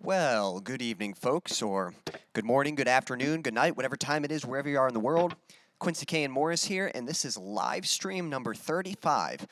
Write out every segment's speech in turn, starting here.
Well, good evening, folks, or good morning, good afternoon, good night, whatever time it is, wherever you are in the world. Quincy, Kane, Morris here, and this is live stream number 35.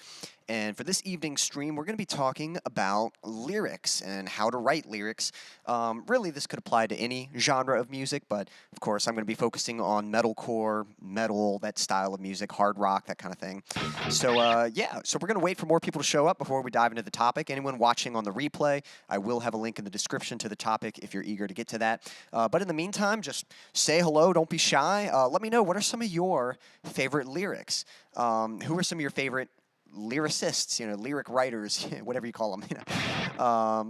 And for this evening's stream, we're going to be talking about lyrics and how to write lyrics. Really, this could apply to any genre of music, but of course, I'm going to be focusing on metalcore, metal, that style of music, hard rock, that kind of thing. So we're going to wait for more people to show up before we dive into the topic. Anyone watching on the replay, I will have a link in the description to the topic if you're eager to get to that. But in the meantime, just say hello, don't be shy. Let me know, what are some of your favorite lyrics? Who are some of your favorite lyricists, lyric writers, whatever you call them.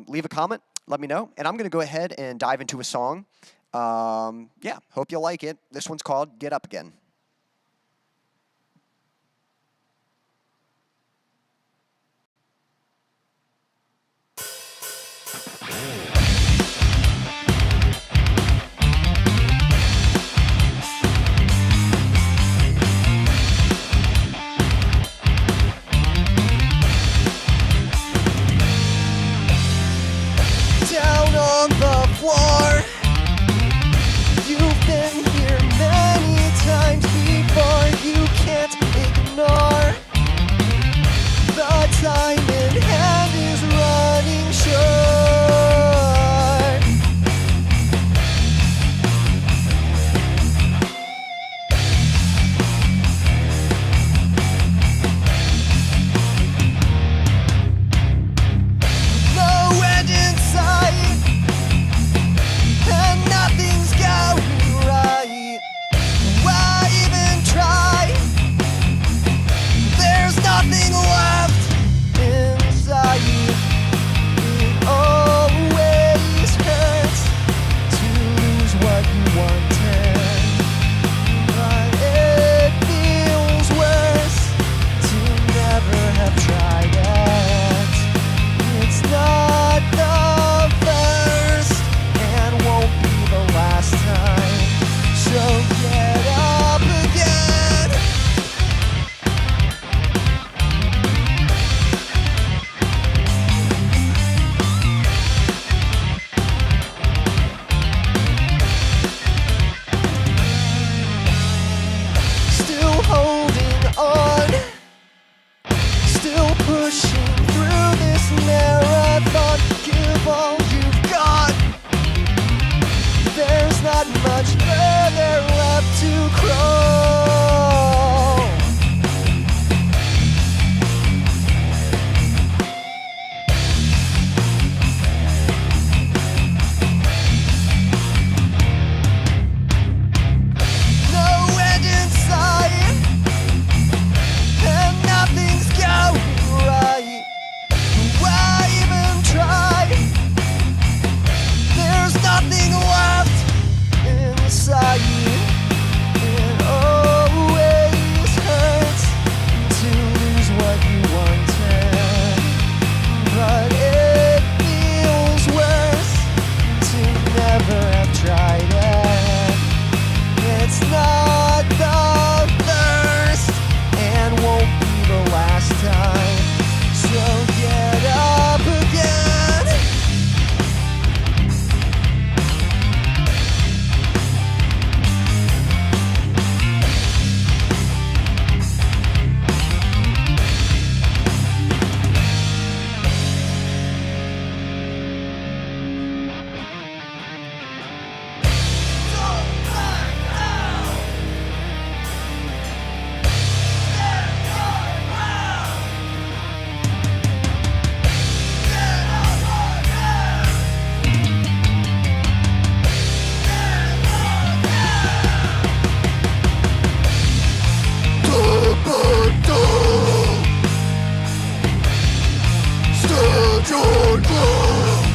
Leave a comment, let me know, and I'm going to go ahead and dive into a song. Hope you'll like it. This one's called Get Up Again. Down on the floor, you've been here many times before. You can't ignore the time in hand is running short. No end in sight, and nothing's going right. Why even try? There's nothing left inside. It always hurts to lose what you wanted, but it feels worse to never have tried it. It's not the first and won't be the last time. So get up again. Still holding on, still pushing through this marathon. Give all you've got. There's not much further left to crawl. No end in sight, and nothing's going right. Why even try? There's nothing left inside. It always hurts to lose what you wanted, but it feels worse to never have tried it. It's not the first and won't be the last time. So get up again. Stand your ground.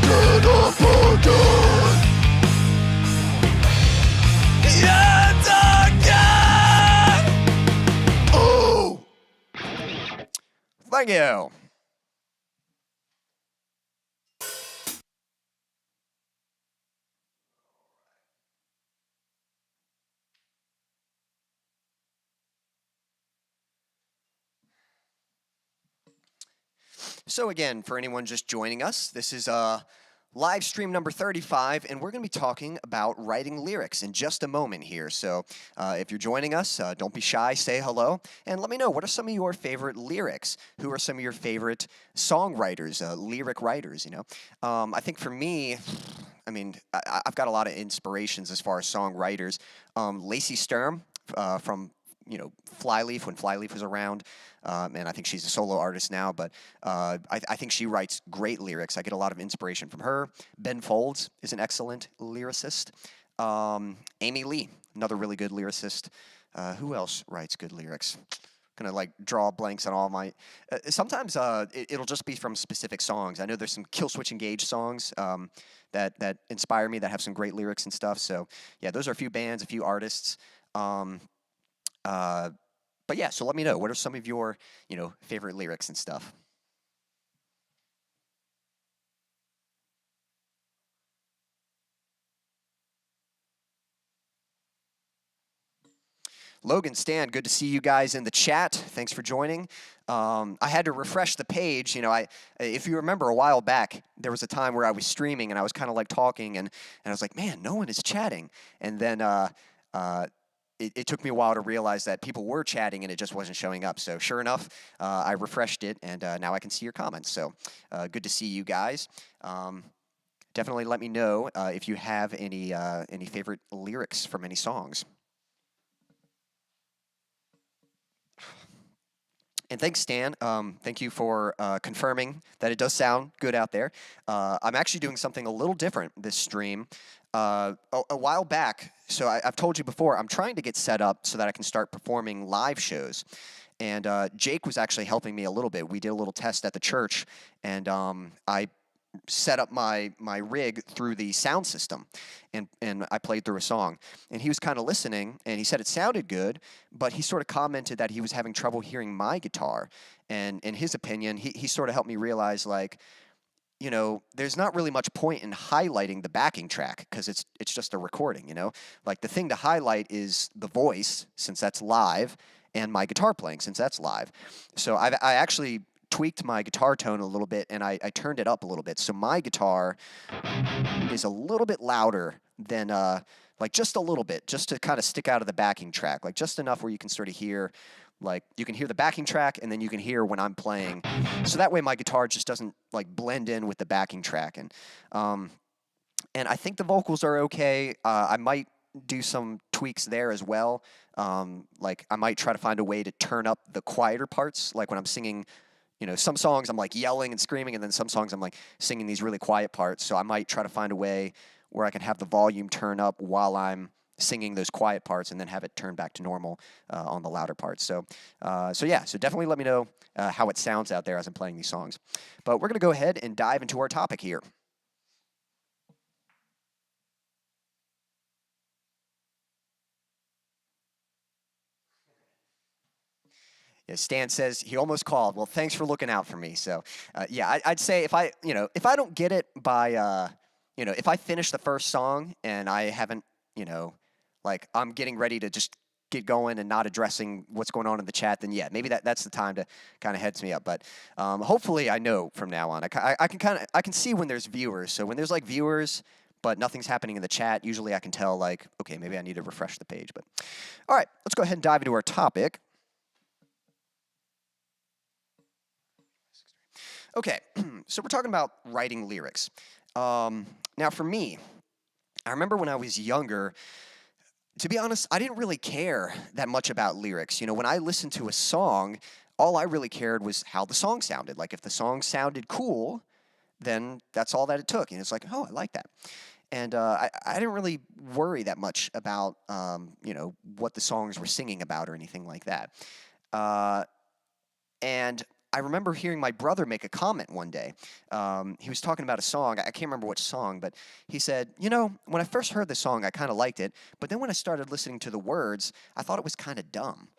Get up again. Yet again. Oh. Thank you. So again, for anyone just joining us, this is live stream number 35, and we're going to be talking about writing lyrics in just a moment here. So if you're joining us, don't be shy, say hello, and let me know, what are some of your favorite lyrics? Who are some of your favorite songwriters, lyric writers, you know? I think for me, I mean, I've got a lot of inspirations as far as songwriters. Lacey Sturm from Flyleaf, when Flyleaf was around, and I think she's a solo artist now, but I think she writes great lyrics. I get a lot of inspiration from her. Ben Folds is an excellent lyricist. Amy Lee, another really good lyricist. Who else writes good lyrics? Gonna like draw blanks on all my. Sometimes it'll just be from specific songs. I know there's some Killswitch Engage songs that inspire me, that have some great lyrics and stuff. So yeah, those are a few bands, a few artists. But yeah, so let me know, what are some of your, favorite lyrics and stuff? Logan, Stan, good to see you guys in the chat. Thanks for joining. I had to refresh the page. If you remember a while back, there was a time where I was streaming and I was kind of like talking and I was like, man, no one is chatting. And then it took me a while to realize that people were chatting and it just wasn't showing up. So sure enough, I refreshed it and now I can see your comments. So good to see you guys. Definitely let me know if you have any favorite lyrics from any songs. And thanks, Stan. Thank you for confirming that it does sound good out there. I'm actually doing something a little different this stream. A while back, so I've told you before, I'm trying to get set up so that I can start performing live shows. And Jake was actually helping me a little bit. We did a little test at the church, and I set up my rig through the sound system, and I played through a song. And he was kind of listening, and he said it sounded good, but he sort of commented that he was having trouble hearing my guitar. And in his opinion, he sort of helped me realize, like, there's not really much point in highlighting the backing track because it's just a recording, Like, the thing to highlight is the voice, since that's live, and my guitar playing, since that's live. So I actually tweaked my guitar tone a little bit, and I turned it up a little bit. So my guitar is a little bit louder than, like, just a little bit, just to kind of stick out of the backing track, like just enough where you can sort of hear, like, you can hear the backing track, and then you can hear when I'm playing. So that way my guitar just doesn't, like, blend in with the backing track. And I think the vocals are okay. I might do some tweaks there as well. Like, I might try to find a way to turn up the quieter parts, like when I'm singing. Some songs I'm like yelling and screaming, and then some songs I'm like singing these really quiet parts. So I might try to find a way where I can have the volume turn up while I'm singing those quiet parts, and then have it turn back to normal on the louder parts. So definitely let me know how it sounds out there as I'm playing these songs. But we're going to go ahead and dive into our topic here. Yeah, Stan says he almost called. Well, thanks for looking out for me. So, yeah, I'd say if I don't get it by, if I finish the first song and I haven't, like, I'm getting ready to just get going and not addressing what's going on in the chat, then yeah, maybe that's the time to kind of heads me up. But hopefully, I know from now on. I can see when there's viewers. So when there's like viewers, but nothing's happening in the chat, usually I can tell, like, okay, maybe I need to refresh the page. But all right, let's go ahead and dive into our topic. Okay, so we're talking about writing lyrics. Now, for me, I remember when I was younger, to be honest, I didn't really care that much about lyrics. When I listened to a song, all I really cared was how the song sounded. Like, if the song sounded cool, then that's all that it took. And it's like, oh, I like that. And I didn't really worry that much about, what the songs were singing about or anything like that. And I remember hearing my brother make a comment one day. He was talking about a song. I can't remember which song, but he said, when I first heard the song, I kind of liked it. But then when I started listening to the words, I thought it was kind of dumb.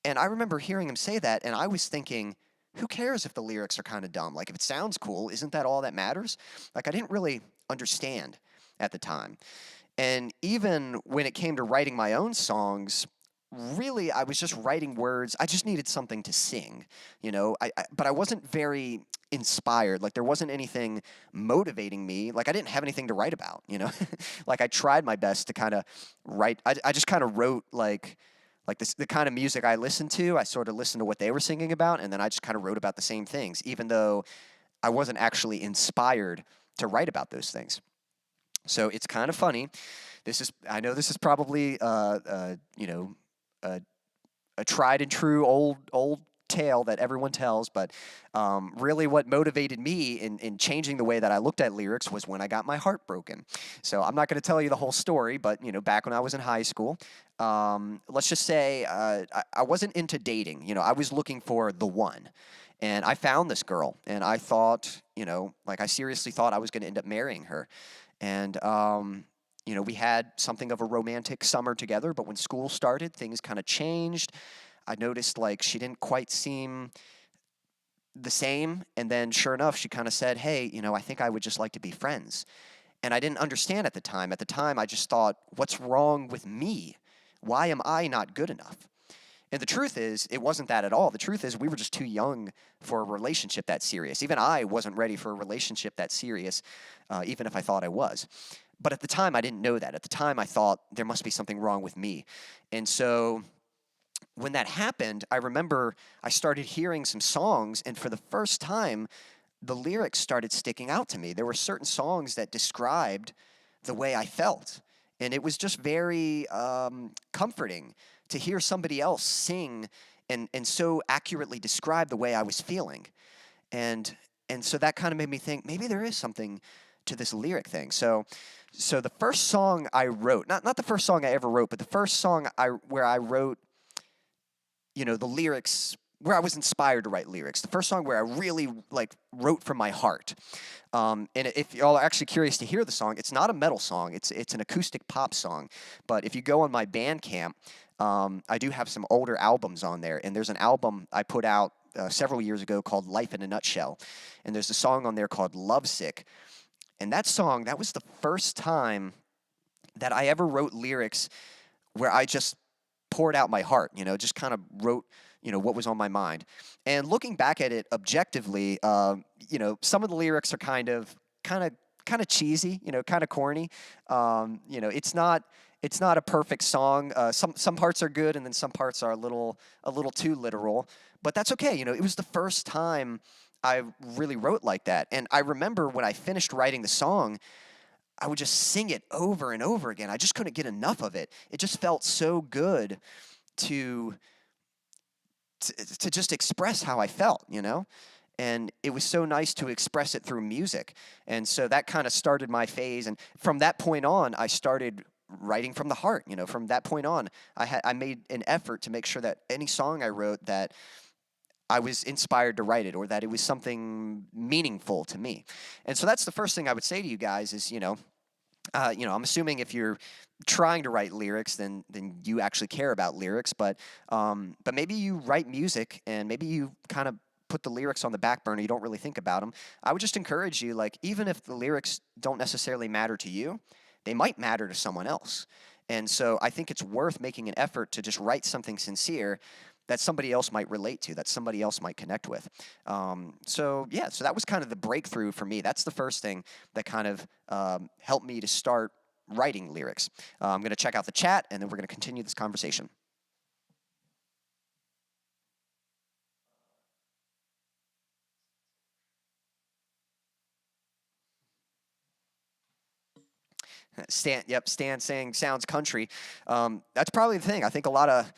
And I remember hearing him say that, and I was thinking, who cares if the lyrics are kind of dumb? Like, if it sounds cool, isn't that all that matters? Like, I didn't really understand at the time. And even when it came to writing my own songs, really, I was just writing words. I just needed something to sing, but I wasn't very inspired. Like there wasn't anything motivating me. Like I didn't have anything to write about, you know? Like I tried my best to kind of write. I just kind of wrote like this, the kind of music I listened to. I sort of listened to what they were singing about, and then I just kind of wrote about the same things, even though I wasn't actually inspired to write about those things. So it's kind of funny. I know this is probably, you know, a, a tried and true old tale that everyone tells, but really what motivated me in changing the way that I looked at lyrics was when I got my heart broken. So I'm not going to tell you the whole story, but you know, back when I was in high school, let's just say I wasn't into dating. You know, I was looking for the one. And I found this girl, and I thought, you know, like I seriously thought I was going to end up marrying her. And, you know, we had something of a romantic summer together, but when school started, things kind of changed. I noticed like she didn't quite seem the same. And then sure enough, she kind of said, hey, you know, I think I would just like to be friends. And I didn't understand at the time. At the time, I just thought, what's wrong with me? Why am I not good enough? And the truth is, it wasn't that at all. The truth is, we were just too young for a relationship that serious. Even I wasn't ready for a relationship that serious, even if I thought I was. But at the time, I didn't know that. At the time, I thought there must be something wrong with me. And so when that happened, I remember I started hearing some songs, and for the first time, the lyrics started sticking out to me. There were certain songs that described the way I felt. And it was just very comforting to hear somebody else sing and so accurately describe the way I was feeling. And so that kind of made me think maybe there is something to this lyric thing. So the first song I wrote, not the first song I ever wrote, but the first song where I wrote, you know, the lyrics, where I was inspired to write lyrics. The first song where I really like wrote from my heart. And if y'all are actually curious to hear the song, it's not a metal song. It's an acoustic pop song. But if you go on my Bandcamp, I do have some older albums on there. And there's an album I put out several years ago called Life in a Nutshell. And there's a song on there called Lovesick. And that song, that was the first time that I ever wrote lyrics where I just poured out my heart, you know, just kind of wrote, you know, what was on my mind. And looking back at it objectively, you know, some of the lyrics are kind of cheesy, you know, kind of corny. You know, it's not a perfect song. Some parts are good, and then some parts are a little too literal. But that's okay. You know, it was the first time I really wrote like that. And I remember when I finished writing the song, I would just sing it over and over again. I just couldn't get enough of it. It just felt so good to just express how I felt, you know? And it was so nice to express it through music. And so that kind of started my phase. And from that point on, I started writing from the heart. You know, from that point on, I made an effort to make sure that any song I wrote, that I was inspired to write it, or that it was something meaningful to me. And so that's the first thing I would say to you guys is, you know, I'm assuming if you're trying to write lyrics, then you actually care about lyrics. But maybe you write music, and maybe you kind of put the lyrics on the back burner. You don't really think about them. I would just encourage you, like, even if the lyrics don't necessarily matter to you, they might matter to someone else. And so I think it's worth making an effort to just write something sincere that somebody else might relate to, that somebody else might connect with. So that was kind of the breakthrough for me. That's the first thing that kind of helped me to start writing lyrics. I'm going to check out the chat, and then we're going to continue this conversation. Stan saying sounds country. That's probably the thing. I think a lot of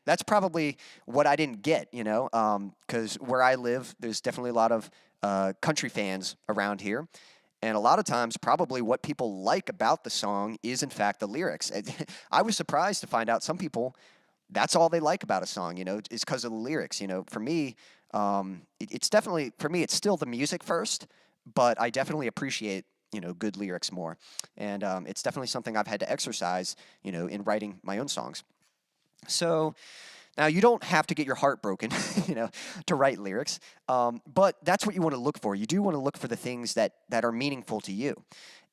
that's probably what I didn't get, you know, because where I live, there's definitely a lot of country fans around here. And a lot of times, probably what people like about the song is, in fact, the lyrics. I was surprised to find out some people, that's all they like about a song, you know, is because of the lyrics. You know, for me, it's definitely, for me, it's still the music first, but I definitely appreciate, you know, good lyrics more. And it's definitely something I've had to exercise, you know, in writing my own songs. So now you don't have to get your heart broken, you know, to write lyrics, but that's what you want to look for. You do want to look for the things that are meaningful to you.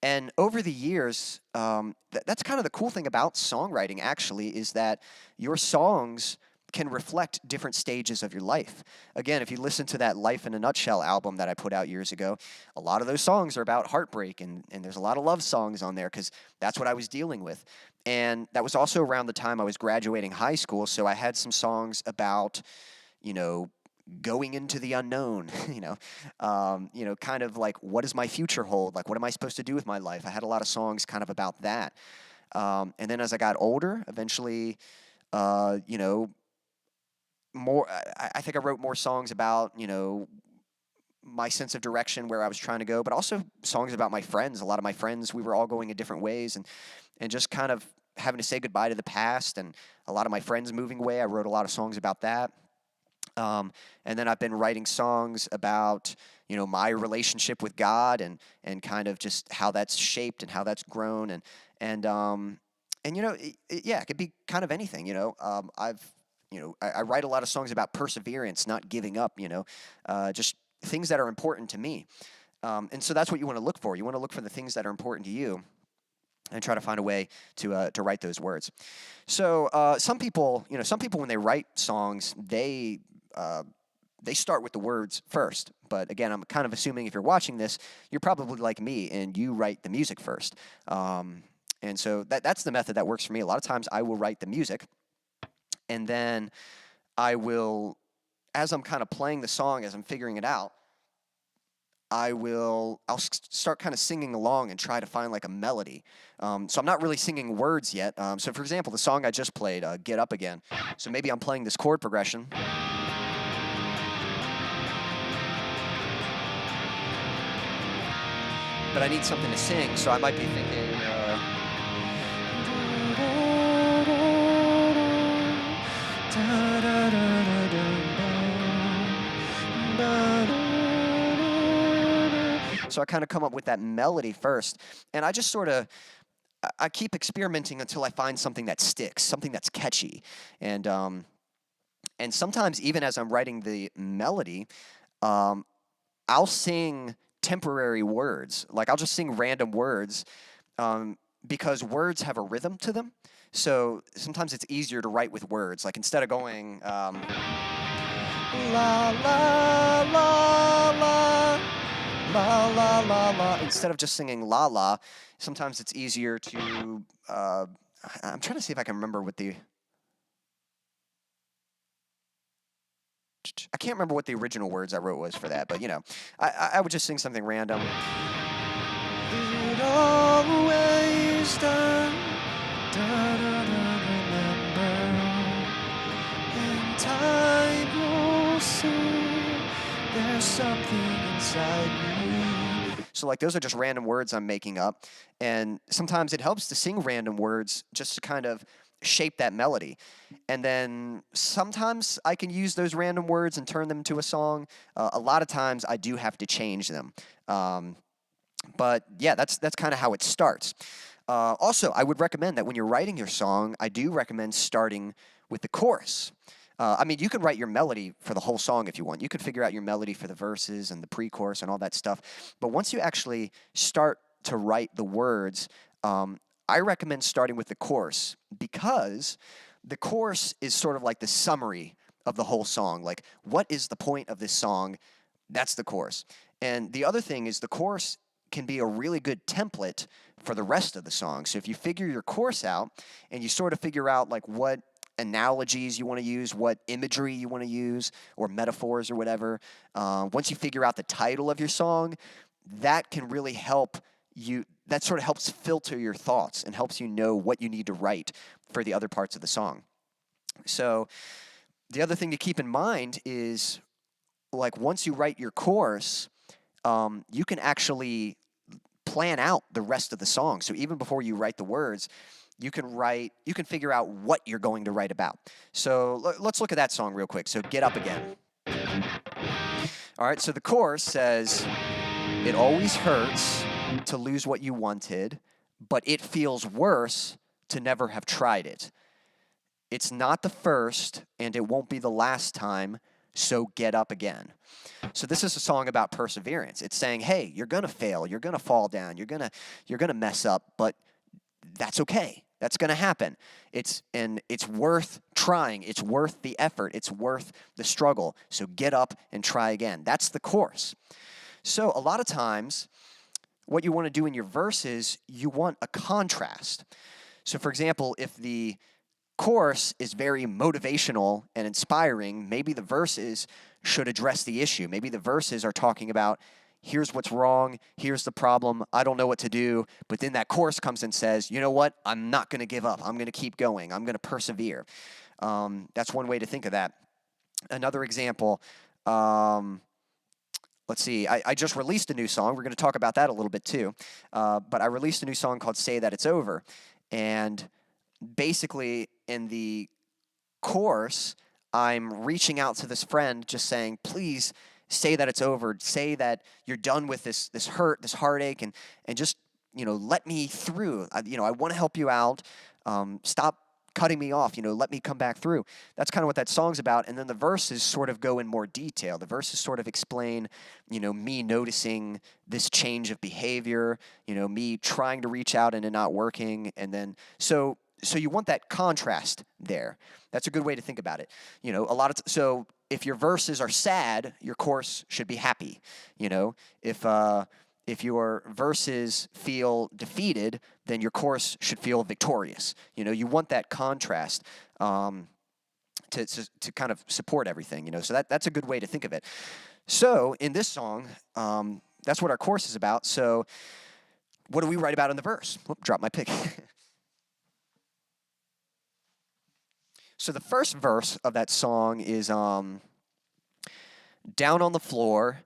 And over the years, that's kind of the cool thing about songwriting, actually, is that your songs can reflect different stages of your life. Again, if you listen to that Life in a Nutshell album that I put out years ago, a lot of those songs are about heartbreak, and there's a lot of love songs on there because that's what I was dealing with. And that was also around the time I was graduating high school, so I had some songs about, you know, going into the unknown, kind of like, what does my future hold? Like, what am I supposed to do with my life? I had a lot of songs kind of about that. And then as I got older, eventually, more, I think I wrote more songs about, my sense of direction, where I was trying to go, but also songs about my friends. A lot of my friends, we were all going in different ways, and just kind of having to say goodbye to the past, and a lot of my friends moving away. I wrote a lot of songs about that. And then I've been writing songs about, my relationship with God, and kind of just how that's shaped and how that's grown, it could be kind of anything. I write a lot of songs about perseverance, not giving up. Just things that are important to me. And so that's what you want to look for. You want to look for the things that are important to you, and try to find a way to write those words. So some people when they write songs, they start with the words first. But again, I'm kind of assuming if you're watching this, you're probably like me and you write the music first. And so that's the method that works for me. A lot of times I will write the music, and then I will, as I'm kind of playing the song, as I'm figuring it out, I'll start kind of singing along and try to find like a melody. So I'm not really singing words yet. So for example, the song I just played, Get Up Again. So maybe I'm playing this chord progression. But I need something to sing, so I might be thinking, so I kind of come up with that melody first, and I just sort of, I keep experimenting until I find something that sticks, something that's catchy. And sometimes even as I'm writing the melody, I'll sing temporary words. Like, I'll just sing random words because words have a rhythm to them. So sometimes it's easier to write with words. Like, instead of going la la la la la la la la, instead of just singing la la, sometimes it's easier to I'm trying to see if I can remember what I can't remember what the original words I wrote was for that, but I would just sing something random. It always done, remember, in time you'll see there's something inside me. So like, those are just random words I'm making up, and sometimes it helps to sing random words just to kind of shape that melody. And then sometimes I can use those random words and turn them into a song. A lot of times I do have to change them. But yeah, that's kind of how it starts. Also, I would recommend that when you're writing your song, I do recommend starting with the chorus. You can write your melody for the whole song if you want. You could figure out your melody for the verses and the pre-chorus and all that stuff. But once you actually start to write the words, I recommend starting with the chorus, because the chorus is sort of like the summary of the whole song. Like, what is the point of this song? That's the chorus. And the other thing is, the chorus can be a really good template for the rest of the song. So if you figure your chorus out and you sort of figure out like what analogies you want to use, what imagery you want to use, or metaphors or whatever, once you figure out the title of your song, that can really help you. That sort of helps filter your thoughts and helps you know what you need to write for the other parts of the song. So the other thing to keep in mind is, like, once you write your chorus, you can actually plan out the rest of the song. So even before you write the words, you can figure out what you're going to write about. So let's look at that song real quick. So Get Up Again. All right, so the chorus says, it always hurts to lose what you wanted, but it feels worse to never have tried it. It's not the first, and it won't be the last time, so get up again. So this is a song about perseverance. It's saying, hey, you're going to fail, you're going to fall down, you're going to mess up, but that's okay. That's going to happen. It's worth trying. It's worth the effort. It's worth the struggle. So get up and try again. That's the chorus. So a lot of times, what you want to do in your verses, you want a contrast. So for example, if the chorus is very motivational and inspiring, maybe the verses should address the issue. Maybe the verses are talking about, here's what's wrong, here's the problem, I don't know what to do, but then that chorus comes and says, you know what, I'm not going to give up, I'm going to keep going, I'm going to persevere. That's one way to think of that. Another example, let's see, I just released a new song, we're going to talk about that a little bit too, but I released a new song called Say That It's Over, and basically in the chorus, I'm reaching out to this friend just saying, please say that it's over. Say that you're done with this hurt, this heartache, and just, let me through. I want to help you out. Stop cutting me off. Let me come back through. That's kind of what that song's about. And then the verses sort of go in more detail. The verses sort of explain, me noticing this change of behavior, me trying to reach out and it not working. And then, so you want that contrast there. That's a good way to think about it. So if your verses are sad, your chorus should be happy. If your verses feel defeated, then your chorus should feel victorious. You want that contrast to kind of support everything. So that's a good way to think of it. So in this song, that's what our chorus is about. So what do we write about in the verse? Whoop, drop my pick. So the first verse of that song is down on the floor,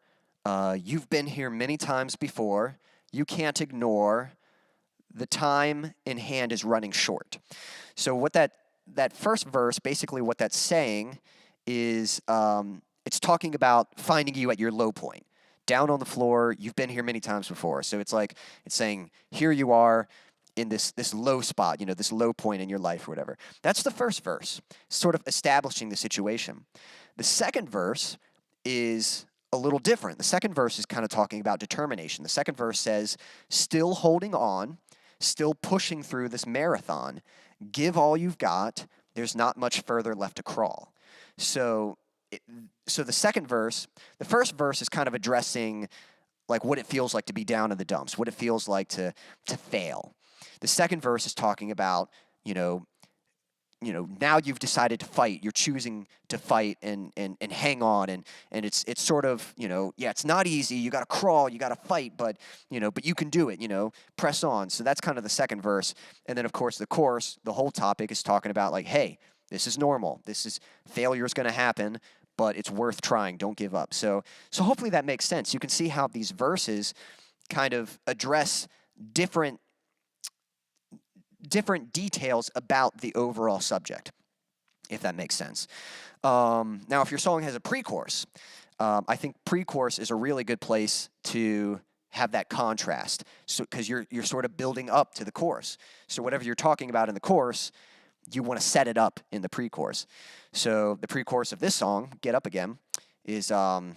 you've been here many times before, you can't ignore, the time in hand is running short. So what that first verse, basically what that's saying is it's talking about finding you at your low point. Down on the floor, you've been here many times before. So it's saying, here you are, in this low spot, this low point in your life or whatever. That's the first verse, sort of establishing the situation. The second verse is a little different. The second verse is kind of talking about determination. The second verse says, still holding on, still pushing through this marathon, give all you've got, there's not much further left to crawl. So the second verse, the first verse is kind of addressing like what it feels like to be down in the dumps, what it feels like to fail. The second verse is talking about, now you've decided to fight. You're choosing to fight and hang on. And it's sort of, it's not easy. You got to crawl. You got to fight. But you can do it, press on. So that's kind of the second verse. And then, of course, the chorus, the whole topic is talking about like, hey, this is normal. Failure is going to happen, but it's worth trying. Don't give up. So hopefully that makes sense. You can see how these verses kind of address different details about the overall subject, if that makes sense. Now, if your song has a pre-chorus, I think pre-chorus is a really good place to have that contrast, because you're sort of building up to the chorus. So whatever you're talking about in the chorus, you want to set it up in the pre-chorus. So the pre-chorus of this song, Get Up Again, is no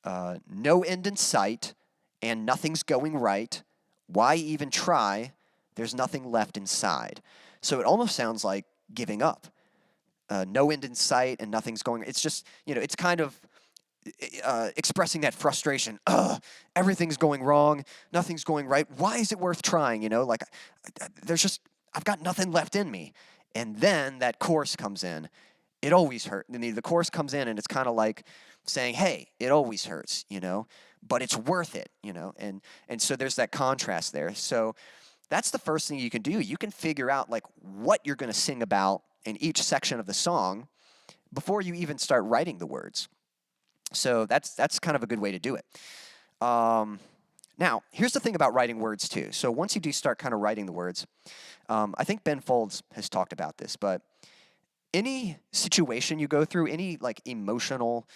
end in sight and nothing's going right. Why even try? There's nothing left inside. So it almost sounds like giving up. No end in sight and nothing's going. It's just, it's kind of expressing that frustration. Everything's going wrong. Nothing's going right. Why is it worth trying? I've got nothing left in me. And then that chorus comes in. It always hurts. The chorus comes in and it's kind of like saying, hey, it always hurts, but it's worth it, and so there's that contrast there. So that's the first thing you can do. You can figure out like what you're going to sing about in each section of the song before you even start writing the words. So that's kind of a good way to do it. Now, here's the thing about writing words too. So once you do start kind of writing the words, I think Ben Folds has talked about this, but any situation you go through, any like emotional,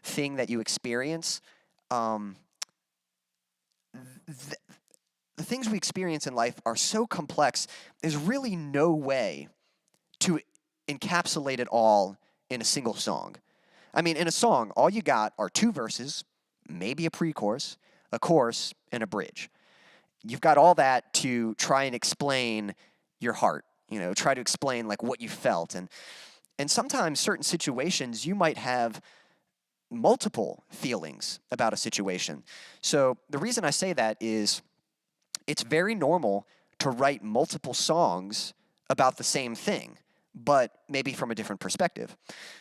thing that you experience, the things we experience in life are so complex, there's really no way to encapsulate it all in a single song. I mean, in a song, all you got are two verses, maybe a pre-chorus, a chorus, and a bridge. you've got all that to try and explain your heart, try to explain like what you felt. And sometimes certain situations you might have multiple feelings about a situation. So the reason I say that is it's very normal to write multiple songs about the same thing, but maybe from a different perspective.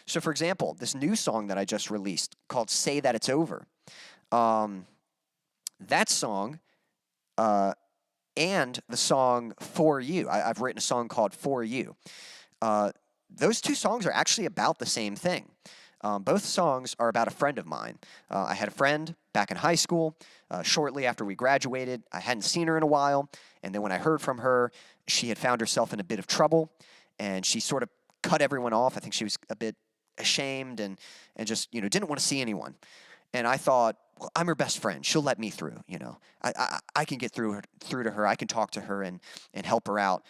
So for example, this new song that I just released called Say That It's Over, that song and the song For You, I've written a song called For You. Those two songs are actually about the same thing. Both songs are about a friend of mine. I had a friend back in high school. Shortly after we graduated, I hadn't seen her in a while, and then when I heard from her, she had found herself in a bit of trouble, and she sort of cut everyone off. I think she was a bit ashamed and just didn't want to see anyone. And I thought, well, I'm her best friend. She'll let me through. I can get through to her. I can talk to her and help her out.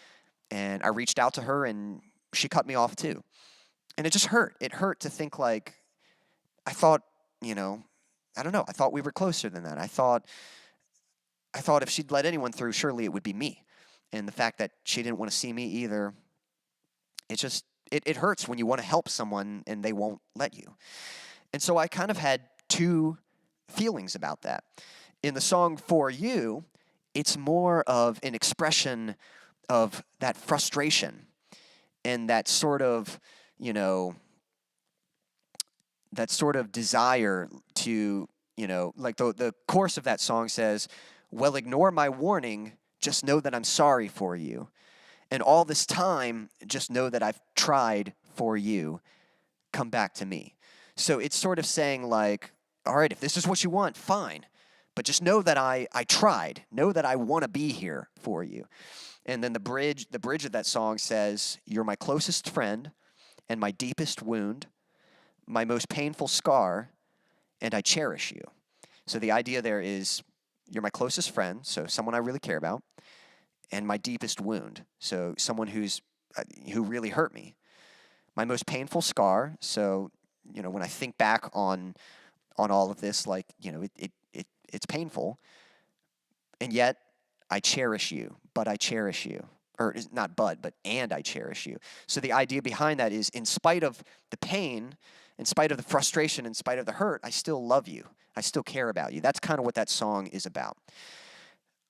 And I reached out to her, and she cut me off too. And it just hurt. It hurt to think like, I thought, I don't know. I thought we were closer than that. I thought if she'd let anyone through, surely it would be me. And the fact that she didn't want to see me either, it hurts when you want to help someone and they won't let you. And so I kind of had two feelings about that. In the song For You, it's more of an expression of that frustration and that sort of, that sort of desire to, like the chorus of that song says, well, ignore my warning, just know that I'm sorry for you. And all this time, just know that I've tried for you. Come back to me. So it's sort of saying like, all right, if this is what you want, fine. But just know that I tried. Know that I want to be here for you. And then the bridge of that song says, you're my closest friend and my deepest wound, my most painful scar, and I cherish you. So the idea there is you're my closest friend, so someone I really care about, and my deepest wound, so someone who really hurt me. My most painful scar, so when I think back on all of this, like it's painful, and yet I cherish you, but I cherish you. Or not but and I cherish you. So the idea behind that is in spite of the pain, in spite of the frustration, in spite of the hurt, I still love you. I still care about you. That's kind of what that song is about.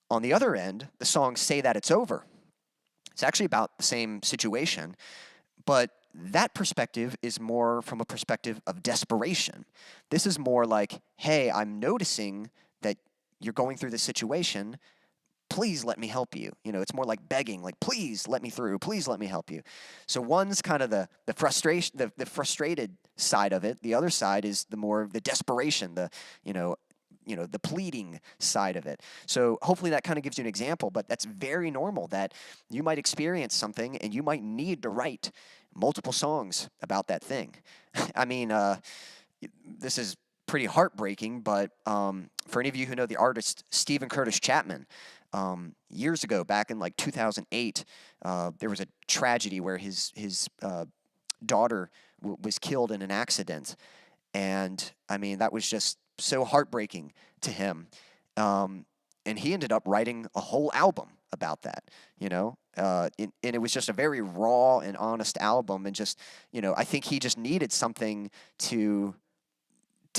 On the other end, the song Say That It's Over. It's actually about the same situation, but that perspective is more from a perspective of desperation. This is more like, hey, I'm noticing that you're going through this situation. Please let me help you. It's more like begging, like, please let me through. Please let me help you. So one's kind of the frustration, the frustrated side of it. The other side is the more the desperation, the pleading side of it. So hopefully that kind of gives you an example, but that's very normal that you might experience something and you might need to write multiple songs about that thing. I mean, this is pretty heartbreaking, but for any of you who know the artist Stephen Curtis Chapman, years ago, back in like 2008, there was a tragedy where his daughter was killed in an accident, and I mean that was just so heartbreaking to him, and he ended up writing a whole album about that, and it was just a very raw and honest album, and just I think he just needed something to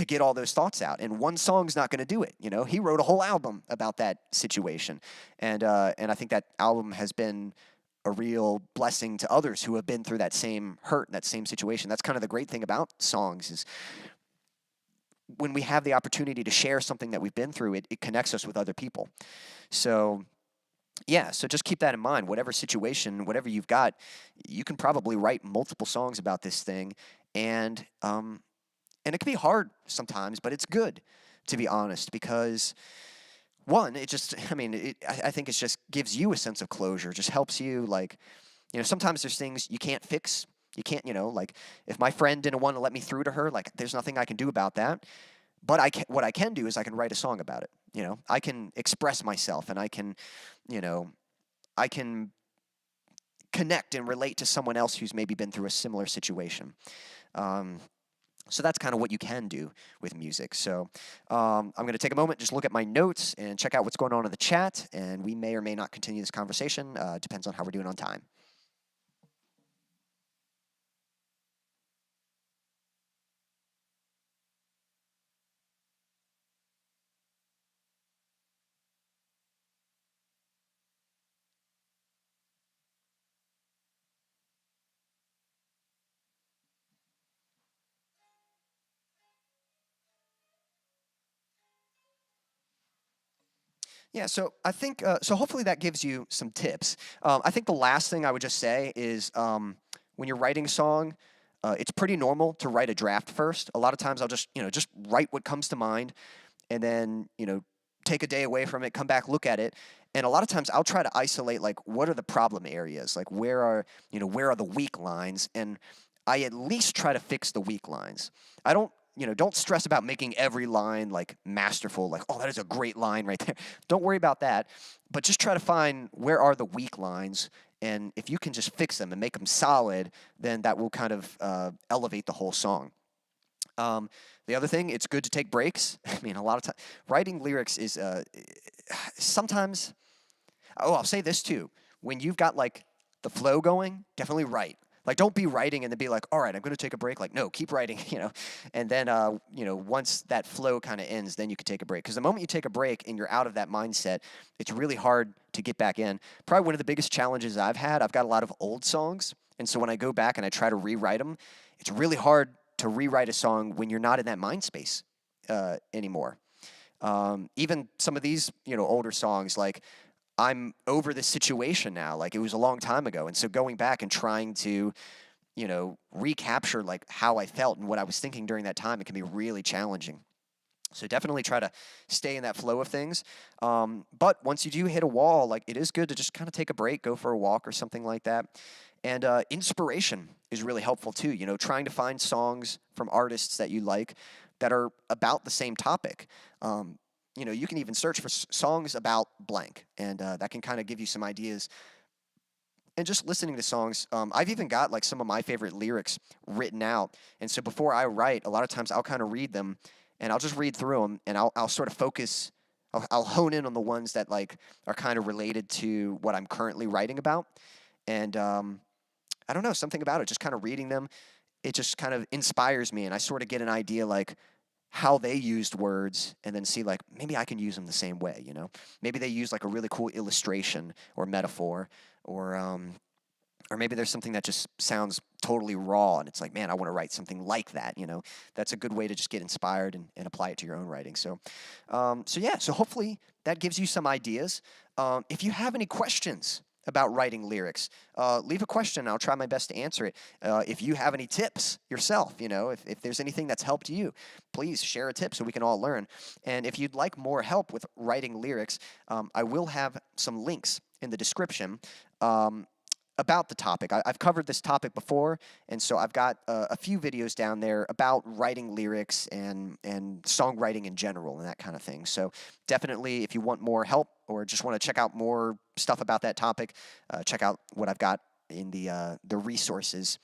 get all those thoughts out. And one song's not going to do it. He wrote a whole album about that situation. And I think that album has been a real blessing to others who have been through that same hurt, that same situation. That's kind of the great thing about songs is when we have the opportunity to share something that we've been through, it connects us with other people. So yeah, so just keep that in mind. Whatever situation, whatever you've got, you can probably write multiple songs about this thing. And it can be hard sometimes, but it's good, to be honest, because one, I think it just gives you a sense of closure, just helps you, like, sometimes there's things you can't fix. You can't, like, if my friend didn't want to let me through to her, like, there's nothing I can do about that. But what I can do is I can write a song about it. I can express myself, and I can connect and relate to someone else who's maybe been through a similar situation. So that's kind of what you can do with music. So I'm going to take a moment, just look at my notes and check out what's going on in the chat, and we may or may not continue this conversation. Depends on how we're doing on time. Yeah, so I think, so hopefully that gives you some tips. I think the last thing I would just say is when you're writing a song, it's pretty normal to write a draft first. A lot of times I'll just, just write what comes to mind and then, take a day away from it, come back, look at it. And a lot of times I'll try to isolate, like, what are the problem areas? Like, where are the weak lines? And I at least try to fix the weak lines. I don't stress about making every line like masterful, like, oh, that is a great line right there. Don't worry about that, but just try to find where are the weak lines, and if you can just fix them and make them solid, then that will kind of elevate the whole song. The other thing, it's good to take breaks. I mean, a lot of time, writing lyrics is sometimes, oh, I'll say this too. When you've got like the flow going, definitely write. Like, don't be writing and then be like, all right, I'm going to take a break. Like, no, keep writing, And then, once that flow kind of ends, then you can take a break. Because the moment you take a break and you're out of that mindset, it's really hard to get back in. Probably one of the biggest challenges I've got a lot of old songs. And so when I go back and I try to rewrite them, it's really hard to rewrite a song when you're not in that mind space anymore. Even some of these, older songs, like, I'm over this situation now. Like, it was a long time ago. And so going back and trying to, recapture like how I felt and what I was thinking during that time, it can be really challenging. So definitely try to stay in that flow of things. But once you do hit a wall, like, it is good to just kind of take a break, go for a walk or something like that. And inspiration is really helpful too. Trying to find songs from artists that you like that are about the same topic. You can even search for songs about blank, and that can kind of give you some ideas. And just listening to songs, I've even got like some of my favorite lyrics written out. And so before I write, a lot of times I'll kind of read them, and I'll just read through them, and I'll sort of focus. I'll hone in on the ones that like are kind of related to what I'm currently writing about. And I don't know, something about it, just kind of reading them, it just kind of inspires me, and I sort of get an idea like how they used words, and then see like maybe I can use them the same way. Maybe they use like a really cool illustration or metaphor, or maybe there's something that just sounds totally raw, and it's like, man, I want to write something like that. That's a good way to just get inspired and apply it to your own writing. So hopefully that gives you some ideas. If you have any questions about writing lyrics, leave a question. I'll try my best to answer it. If you have any tips yourself, if there's anything that's helped you, please share a tip so we can all learn. And if you'd like more help with writing lyrics, I will have some links in the description about the topic. I've covered this topic before, and so I've got a few videos down there about writing lyrics and songwriting in general and that kind of thing. So definitely, if you want more help or just want to check out more stuff about that topic, check out what I've got in the resources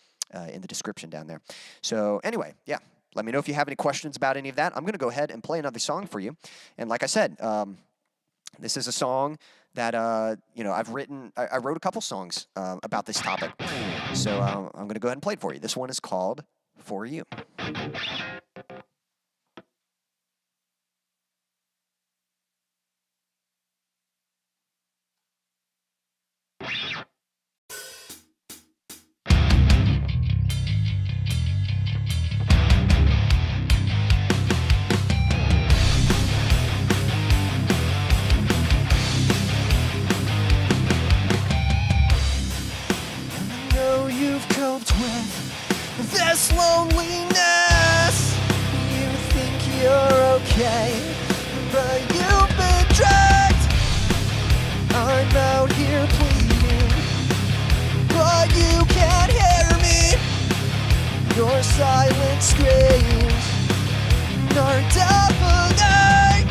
in the description down there. So anyway, yeah, let me know if you have any questions about any of that. I'm going to go ahead and play another song for you. And like I said, this is a song that I've written. I wrote a couple songs about this topic, so I'm going to go ahead and play it for you. This one is called "For You." With this loneliness, you think you're okay, but you've been dragged. I'm out here pleading, but you can't hear me. Your silent screams are deafening.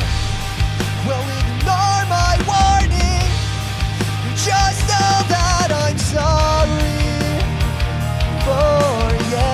Well, ignore my warning. Just know that I'm sorry for you.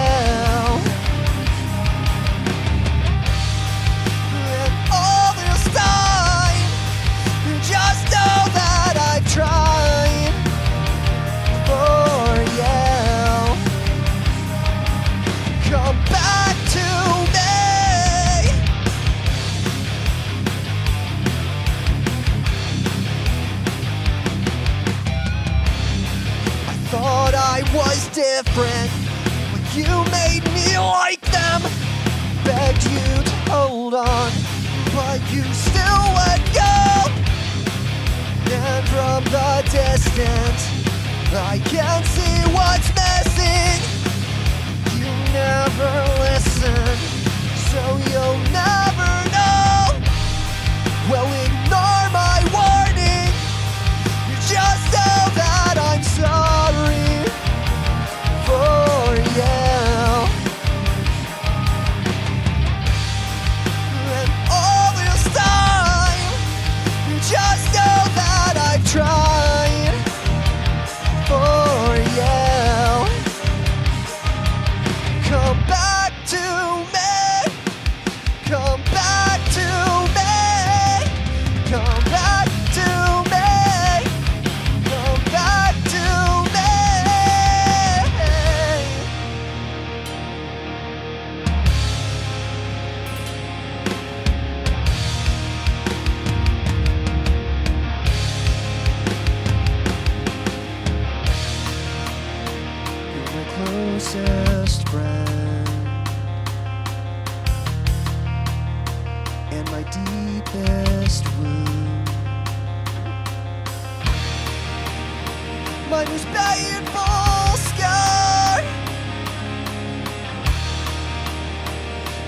different, but you made me like them. Begged you to hold on, but you still let go. And from the distance, I can see what's missing. You never listen, so you'll never know. Well, ignore my warning. You just know that I'm sorry for you. And all this time, you just know that I've tried for you. Come back to me. Come back to me. Come back to me. Come back to me. You're my closest friend and my deepest wound. My most painful scar,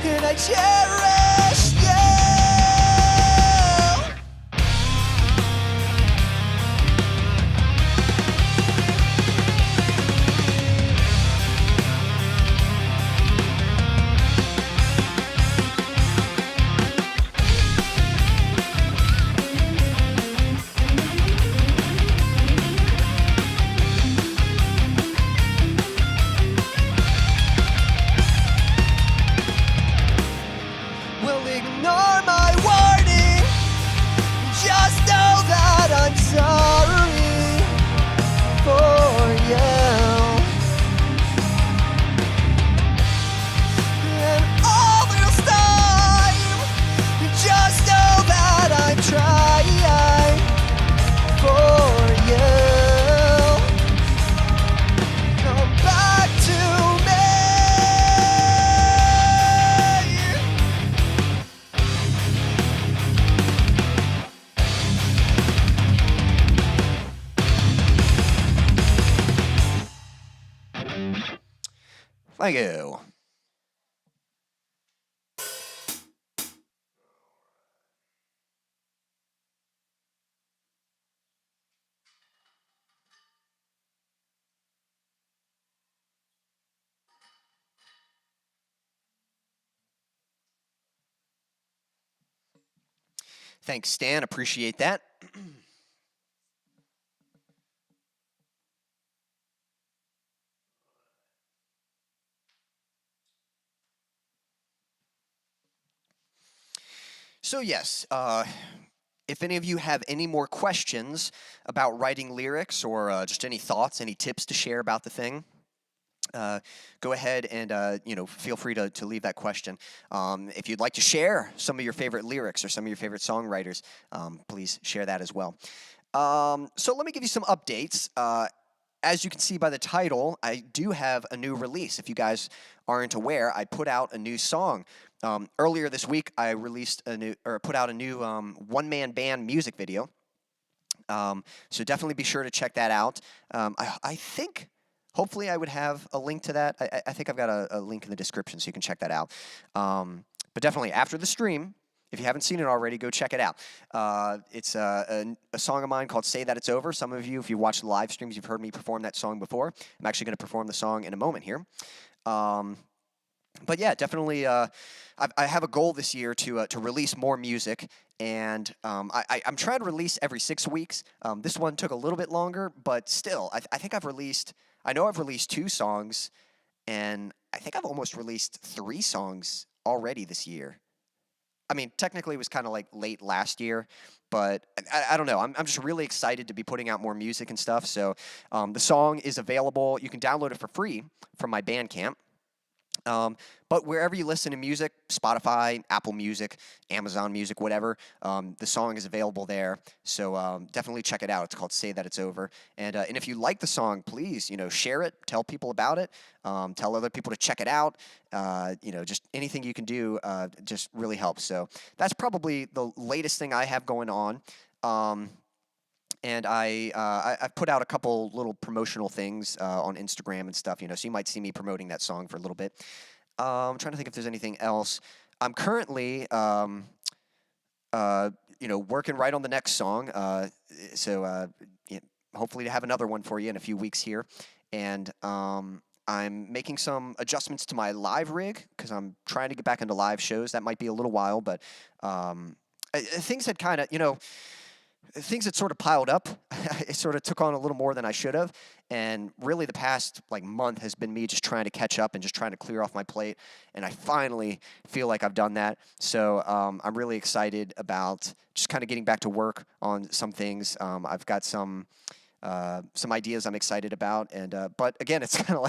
and I cherish you. Well, ignore my warning. Just know that I'm sorry for you. And all this time, just know that I'm trying for you. Come back to me. Thank you. Thanks, Stan. Appreciate that. So yes, if any of you have any more questions about writing lyrics or just any thoughts, any tips to share about the thing, go ahead and feel free to leave that question. If you'd like to share some of your favorite lyrics or some of your favorite songwriters, please share that as well. So let me give you some updates. As you can see by the title, I do have a new release. If you guys aren't aware, I put out a new song. Earlier this week, I put out a new one-man band music video. So definitely be sure to check that out. I think, hopefully, I would have a link to that. I think I've got a link in the description so you can check that out. But definitely, after the stream, if you haven't seen it already, go check it out. It's a song of mine called Say That It's Over. Some of you, if you watch the live streams, you've heard me perform that song before. I'm actually going to perform the song in a moment here. But yeah, definitely, I have a goal this year to release more music, and I'm trying to release every 6 weeks. This one took a little bit longer, but still, I think I've released 2 songs, and I think I've almost released 3 songs already this year. I mean, technically it was kind of like late last year, but I don't know. I'm just really excited to be putting out more music and stuff. So the song is available. You can download it for free from my Bandcamp. But wherever you listen to music, Spotify, Apple Music, Amazon Music, whatever, the song is available there. So definitely check it out. It's called "Say That It's Over." And if you like the song, please, share it, tell people about it, tell other people to check it out. Just anything you can do just really helps. So that's probably the latest thing I have going on. And I've put out a couple little promotional things on Instagram and stuff, so you might see me promoting that song for a little bit. I'm trying to think if there's anything else. I'm currently, working right on the next song. Hopefully to have another one for you in a few weeks here. And I'm making some adjustments to my live rig because I'm trying to get back into live shows. That might be a little while, but things had kind of, things had sort of piled up. It sort of took on a little more than I should have. And really the past month has been me just trying to catch up and just trying to clear off my plate. And I finally feel like I've done that. So I'm really excited about just kind of getting back to work on some things. I've got some ideas I'm excited about, but again, it's kind of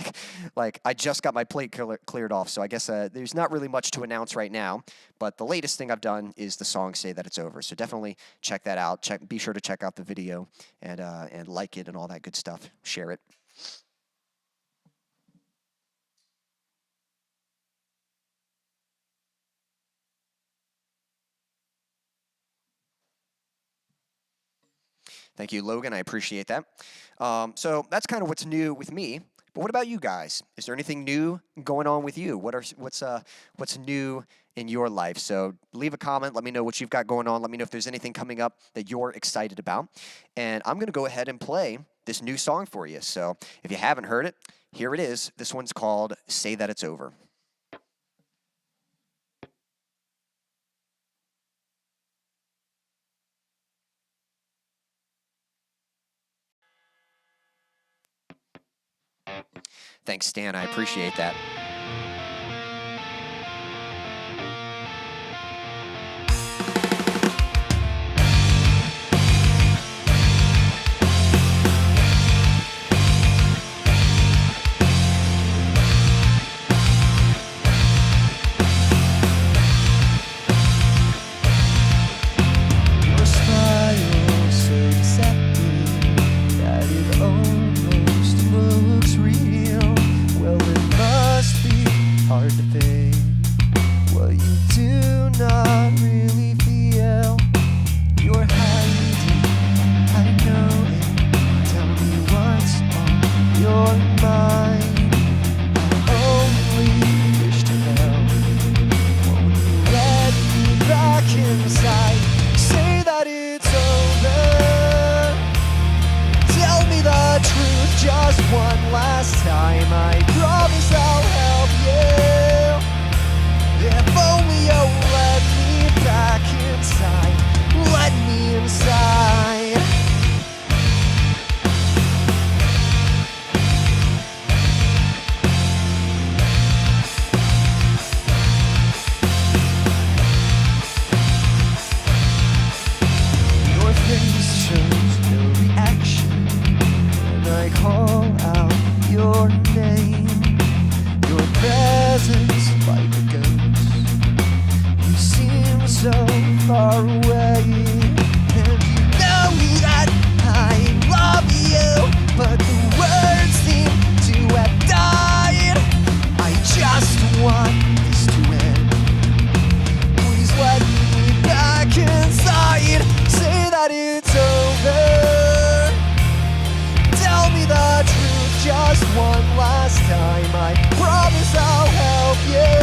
like I just got my plate cleared off, so I guess there's not really much to announce right now. But the latest thing I've done is the song "Say That It's Over," so definitely check that out. Be sure to check out the video and like it and all that good stuff. Share it. Thank you, Logan. I appreciate that. So that's kind of what's new with me. But what about you guys? Is there anything new going on with you? What's new in your life? So leave a comment. Let me know what you've got going on. Let me know if there's anything coming up that you're excited about. And I'm going to go ahead and play this new song for you. So if you haven't heard it, here it is. This one's called "Say That It's Over." Thanks, Stan. I appreciate that. Your smile so deceptive that it almost looks real. Well, it must be hard to fake what you do not really feel. You're hiding, I know it. Tell me what's on your mind. I only wish to know. Won't you let me back inside? Say that it's over. Tell me the truth just one last time. I promise I'll help you. If only you'll let me back inside. Let me inside. Your face shows no reaction when I call out your name. Your presence like a ghost. You seem so far away, and you know that I love you, but the words seem to have died. I just want this to end. Please let me back inside. Say that it's over. Tell me the truth just one last time. I promise I'll help you.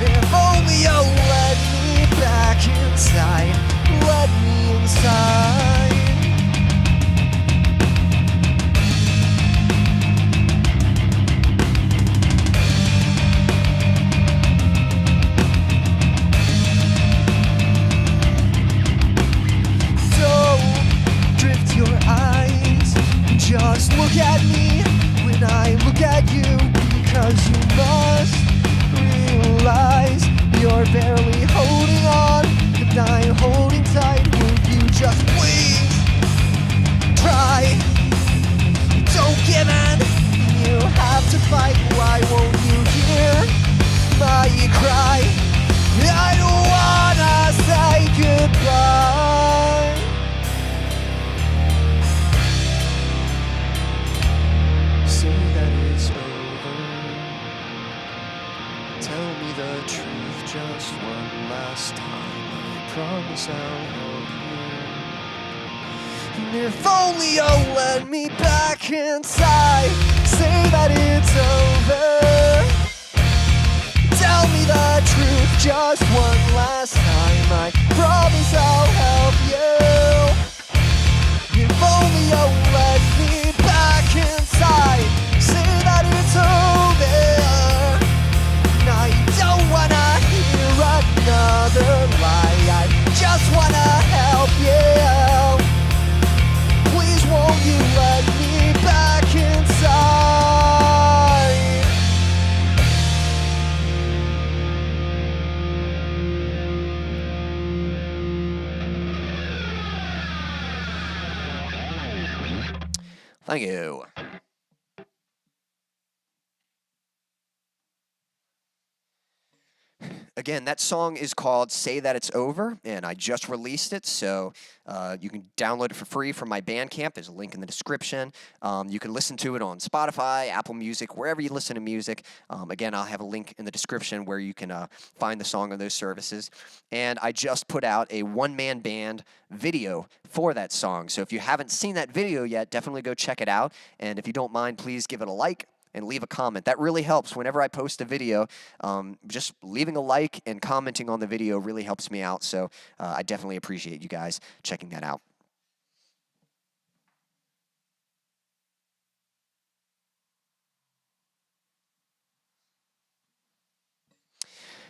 If only you'll let me back to fight. Why won't you hear my cry? I don't wanna say goodbye. Say that it's over. Tell me the truth just one last time. I promise I'll help you. And if only you'll let me back inside. Say that it's over. Tell me the truth just one last time. I promise I'll help you. If only you'll let me back inside. Say that it's over. I don't wanna hear another lie. I just wanna help you. Please won't you let me back inside? Thank you. Again, that song is called Say That It's Over, and I just released it, so you can download it for free from my Bandcamp. There's a link in the description. You can listen to it on Spotify, AppleMusic, wherever you listen to music. Again, I'll have a link in the description where you can find the song on those services. And I just put out a one-man band video for that song, so if you haven't seen that video yet, definitely go check it out. And if you don't mind, please give it a like and leave a comment. That really helps whenever I post a video. Just leaving a like and commenting on the video really helps me out, so I definitely appreciate you guys checking that out.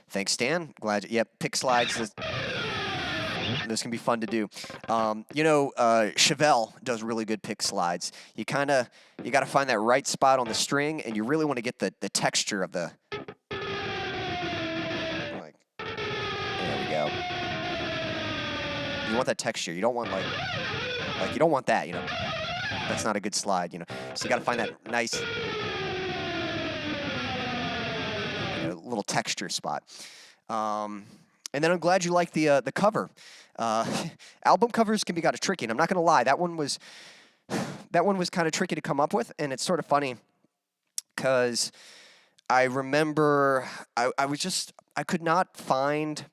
Thanks, Stan. Glad. Yep, pick slides. This can be fun to do. Chevelle does really good pick slides. You got to find that right spot on the string, and you really want to get the texture of the. Like, there we go. You want that texture. You don't want you don't want that. That's not a good slide. So you got to find that nice little texture spot. And then I'm glad you like the cover. Album covers can be kind of tricky, and I'm not going to lie. That one was kind of tricky to come up with, and it's sort of funny because I remember I could not find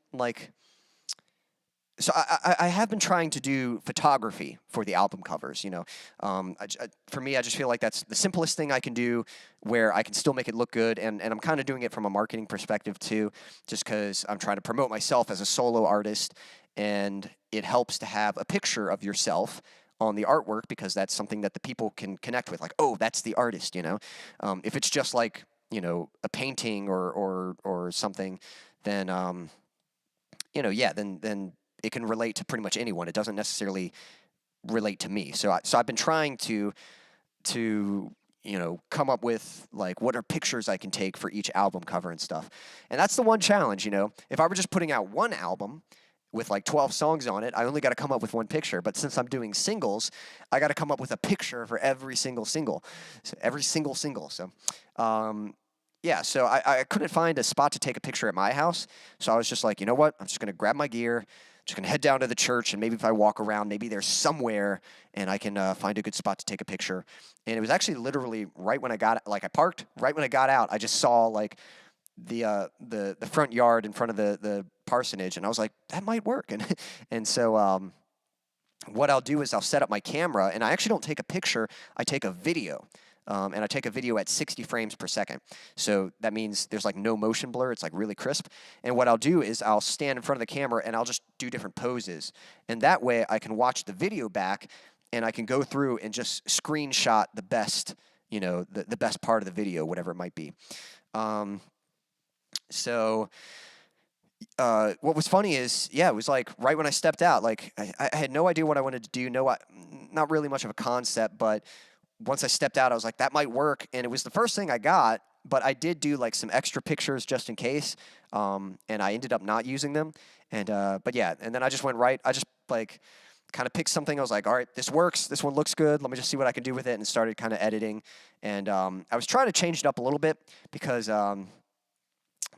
So I have been trying to do photography for the album covers, for me, I just feel like that's the simplest thing I can do where I can still make it look good, and I'm kind of doing it from a marketing perspective too, just because I'm trying to promote myself as a solo artist, and it helps to have a picture of yourself on the artwork because that's something that the people can connect with, like, oh, that's the artist, If it's just like, a painting or something, then, then it can relate to pretty much anyone. It doesn't necessarily relate to me. So I've been trying to come up with what are pictures I can take for each album cover and stuff. And that's the one challenge, If I were just putting out one album with 12 songs on it, I only got to come up with one picture. But since I'm doing singles, I got to come up with a picture for every single single. So every single single. So so I couldn't find a spot to take a picture at my house. So I was just like, you know what? I'm just going to grab my gear, just going to head down to the church, and maybe if I walk around, maybe there's somewhere and I can find a good spot to take a picture. And it was actually literally right when I parked, right when I got out, I just saw the front yard in front of the parsonage, and I was like, that might work. And so what I'll do is I'll set up my camera, and I actually don't take a picture, I take a video. And I take a video at 60 frames per second. So that means there's no motion blur. It's really crisp. And what I'll do is I'll stand in front of the camera and I'll just do different poses. And that way I can watch the video back and I can go through and just screenshot the best, the best part of the video, whatever it might be. What was funny is, it was right when I stepped out, I had no idea what I wanted to do. Not really much of a concept, but once I stepped out, I was like, that might work. And it was the first thing I got, but I did do some extra pictures just in case. And I ended up not using them. And then I just went right. I just kind of picked something. I was like, all right, this works. This one looks good. Let me just see what I can do with it, and started kind of editing. And I was trying to change it up a little bit because I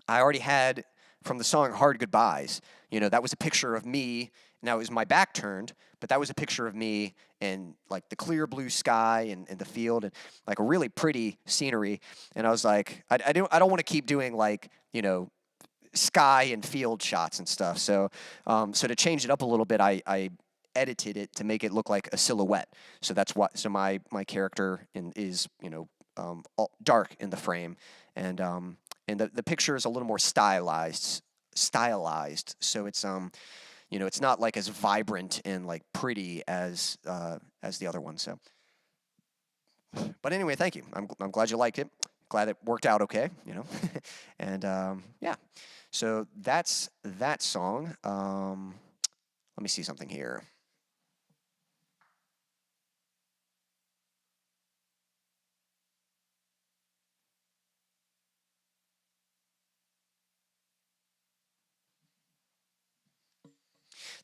already had from the song Hard Goodbyes, that was a picture of me. Now it was my back turned, but that was a picture of me in like the clear blue sky and the field and like a really pretty scenery. And I was like, I don't want to keep doing like, sky and field shots and stuff. So to change it up a little bit, I edited it to make it look like a silhouette. So that's what. So my character is all dark in the frame, and the picture is a little more stylized. So it's it's not like as vibrant and like pretty as the other one. So, but anyway, thank you. I'm glad you liked it. Glad it worked out okay. And yeah. So that's that song. Let me see something here.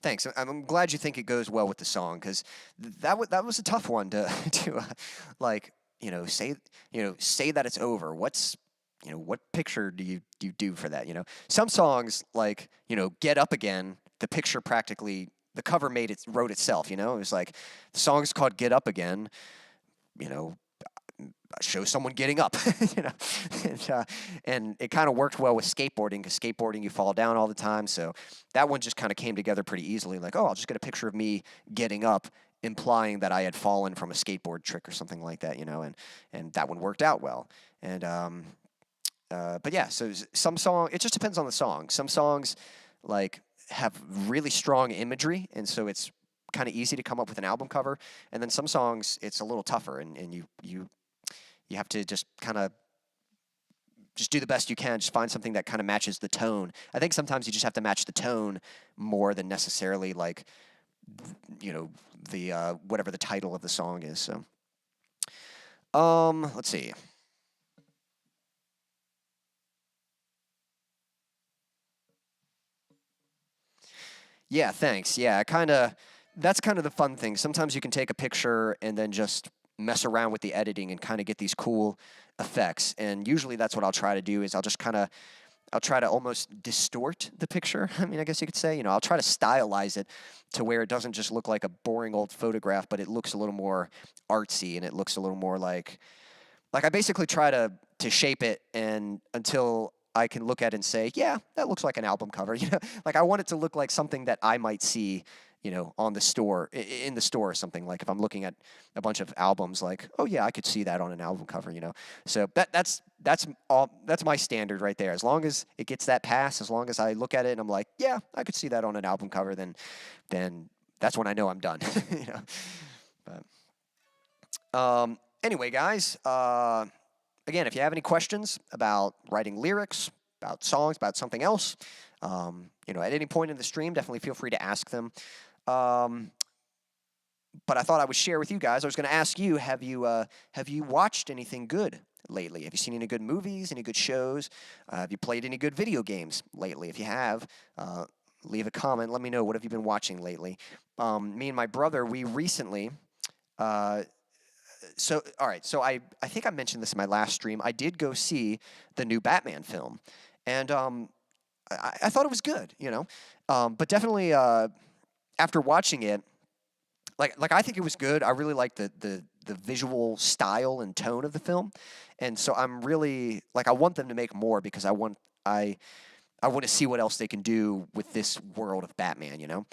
Thanks. I'm glad you think it goes well with the song because that was a tough one to to like say that it's over. What picture do you do for that? Some songs like Get Up Again. The picture practically the cover wrote itself. It was like the song's called Get Up Again. Show someone getting up, and it kind of worked well with skateboarding because skateboarding you fall down all the time. So that one just kind of came together pretty easily. Like, oh, I'll just get a picture of me getting up, implying that I had fallen from a skateboard trick or something like that, and that one worked out well. And but yeah, so some song it just depends on the song. Some songs like have really strong imagery, and so it's kind of easy to come up with an album cover. And then some songs it's a little tougher, and you have to just kind of just do the best you can. Just find something that kind of matches the tone. I think sometimes you just have to match the tone more than necessarily like, the whatever the title of the song is. So, let's see. Yeah, thanks. Yeah, that's kind of the fun thing. Sometimes you can take a picture and then just mess around with the editing and kind of get these cool effects. And usually that's what I'll try to do is I'll try to almost distort the picture. I mean, I guess you could say, I'll try to stylize it to where it doesn't just look like a boring old photograph, but it looks a little more artsy and it looks a little more like I basically try to shape it and until I can look at it and say, yeah, that looks like an album cover. Like I want it to look like something that I might see, on the store, in the store or something. Like if I'm looking at a bunch of albums, like, oh yeah, I could see that on an album cover. So that's my standard right there. As long as it gets that pass, as long as I look at it and I'm like, yeah, I could see that on an album cover, then that's when I know I'm done. Anyway, guys, again, if you have any questions about writing lyrics, about songs, about something else, at any point in the stream, definitely feel free to ask them. But I thought I would share with you guys. I was going to ask you, have you watched anything good lately? Have you seen any good movies, any good shows? Have you played any good video games lately? If you have, leave a comment. Let me know, what have you been watching lately? Me and my brother, we recently... all right. So I think I mentioned this in my last stream. I did go see the new Batman film, and I thought it was good, but definitely after watching it, like I think it was good. I really like the visual style and tone of the film, and so I'm really like I want them to make more because I want to see what else they can do with this world of Batman,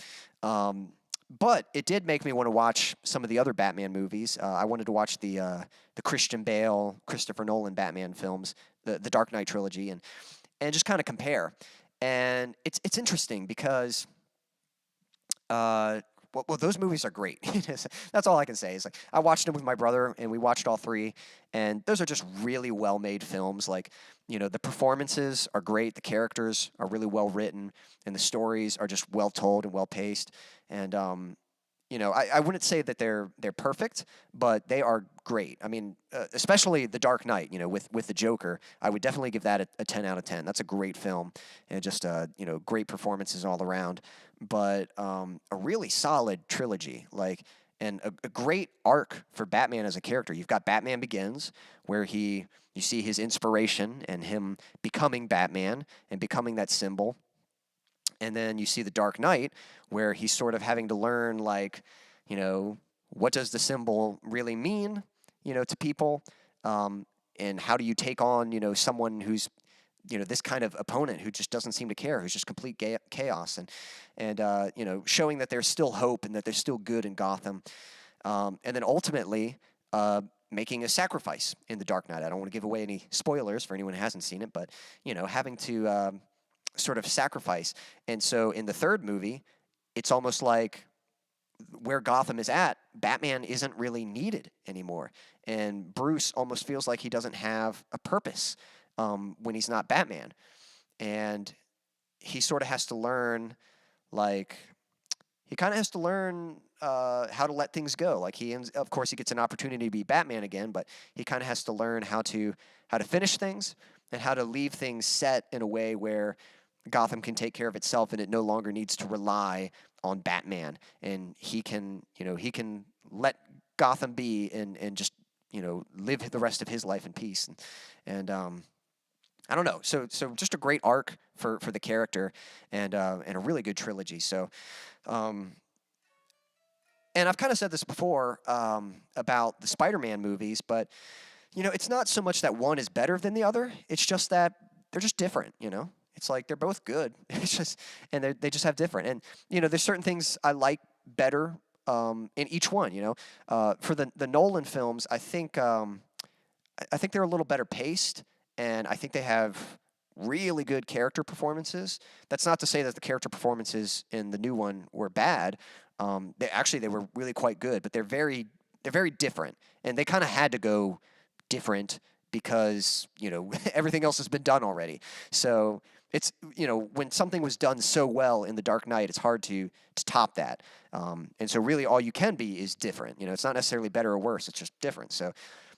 But it did make me want to watch some of the other Batman movies. I wanted to watch the Christian Bale, Christopher Nolan Batman films, the Dark Knight trilogy, and just kind of compare. And it's interesting because, well, those movies are great. That's all I can say. Is like I watched them with my brother, and we watched all three, and those are just really well-made films. Like, the performances are great, the characters are really well written, and the stories are just well told and well paced. And I wouldn't say that they're perfect, but they are great. I mean, especially The Dark Knight, with the Joker, I would definitely give that a 10 out of 10. That's a great film, and just great performances all around. But a really solid trilogy, like, and a great arc for Batman as a character. You've got Batman Begins, where you see his inspiration and him becoming Batman and becoming that symbol. And then you see The Dark Knight, where he's sort of having to learn, like, what does the symbol really mean, to people, and how do you take on, someone who's, this kind of opponent who just doesn't seem to care, who's just complete chaos, and showing that there's still hope and that there's still good in Gotham, and then ultimately making a sacrifice in The Dark Knight. I don't want to give away any spoilers for anyone who hasn't seen it, but having to sort of sacrifice. And so in the third movie, it's almost like where Gotham is at, Batman isn't really needed anymore. And Bruce almost feels like he doesn't have a purpose when he's not Batman. And he sort of has to learn, like, he kind of has to learn how to let things go. Like, of course, he gets an opportunity to be Batman again, but he kind of has to learn how to finish things and how to leave things set in a way where Gotham can take care of itself, and it no longer needs to rely on Batman. And he can let Gotham be and just, live the rest of his life in peace. And I don't know. So just a great arc for the character, and a really good trilogy. So, and I've kind of said this before about the Spider-Man movies, but it's not so much that one is better than the other. It's just that they're just different. It's like they're both good. It's just, and they just have different. And there's certain things I like better in each one. For the Nolan films, I think they're a little better paced, and I think they have really good character performances. That's not to say that the character performances in the new one were bad. They were really quite good, but they're very different, and they kind of had to go different because everything else has been done already. So it's when something was done so well in The Dark Knight, it's hard to top that. And so really all you can be is different. It's not necessarily better or worse. It's just different. So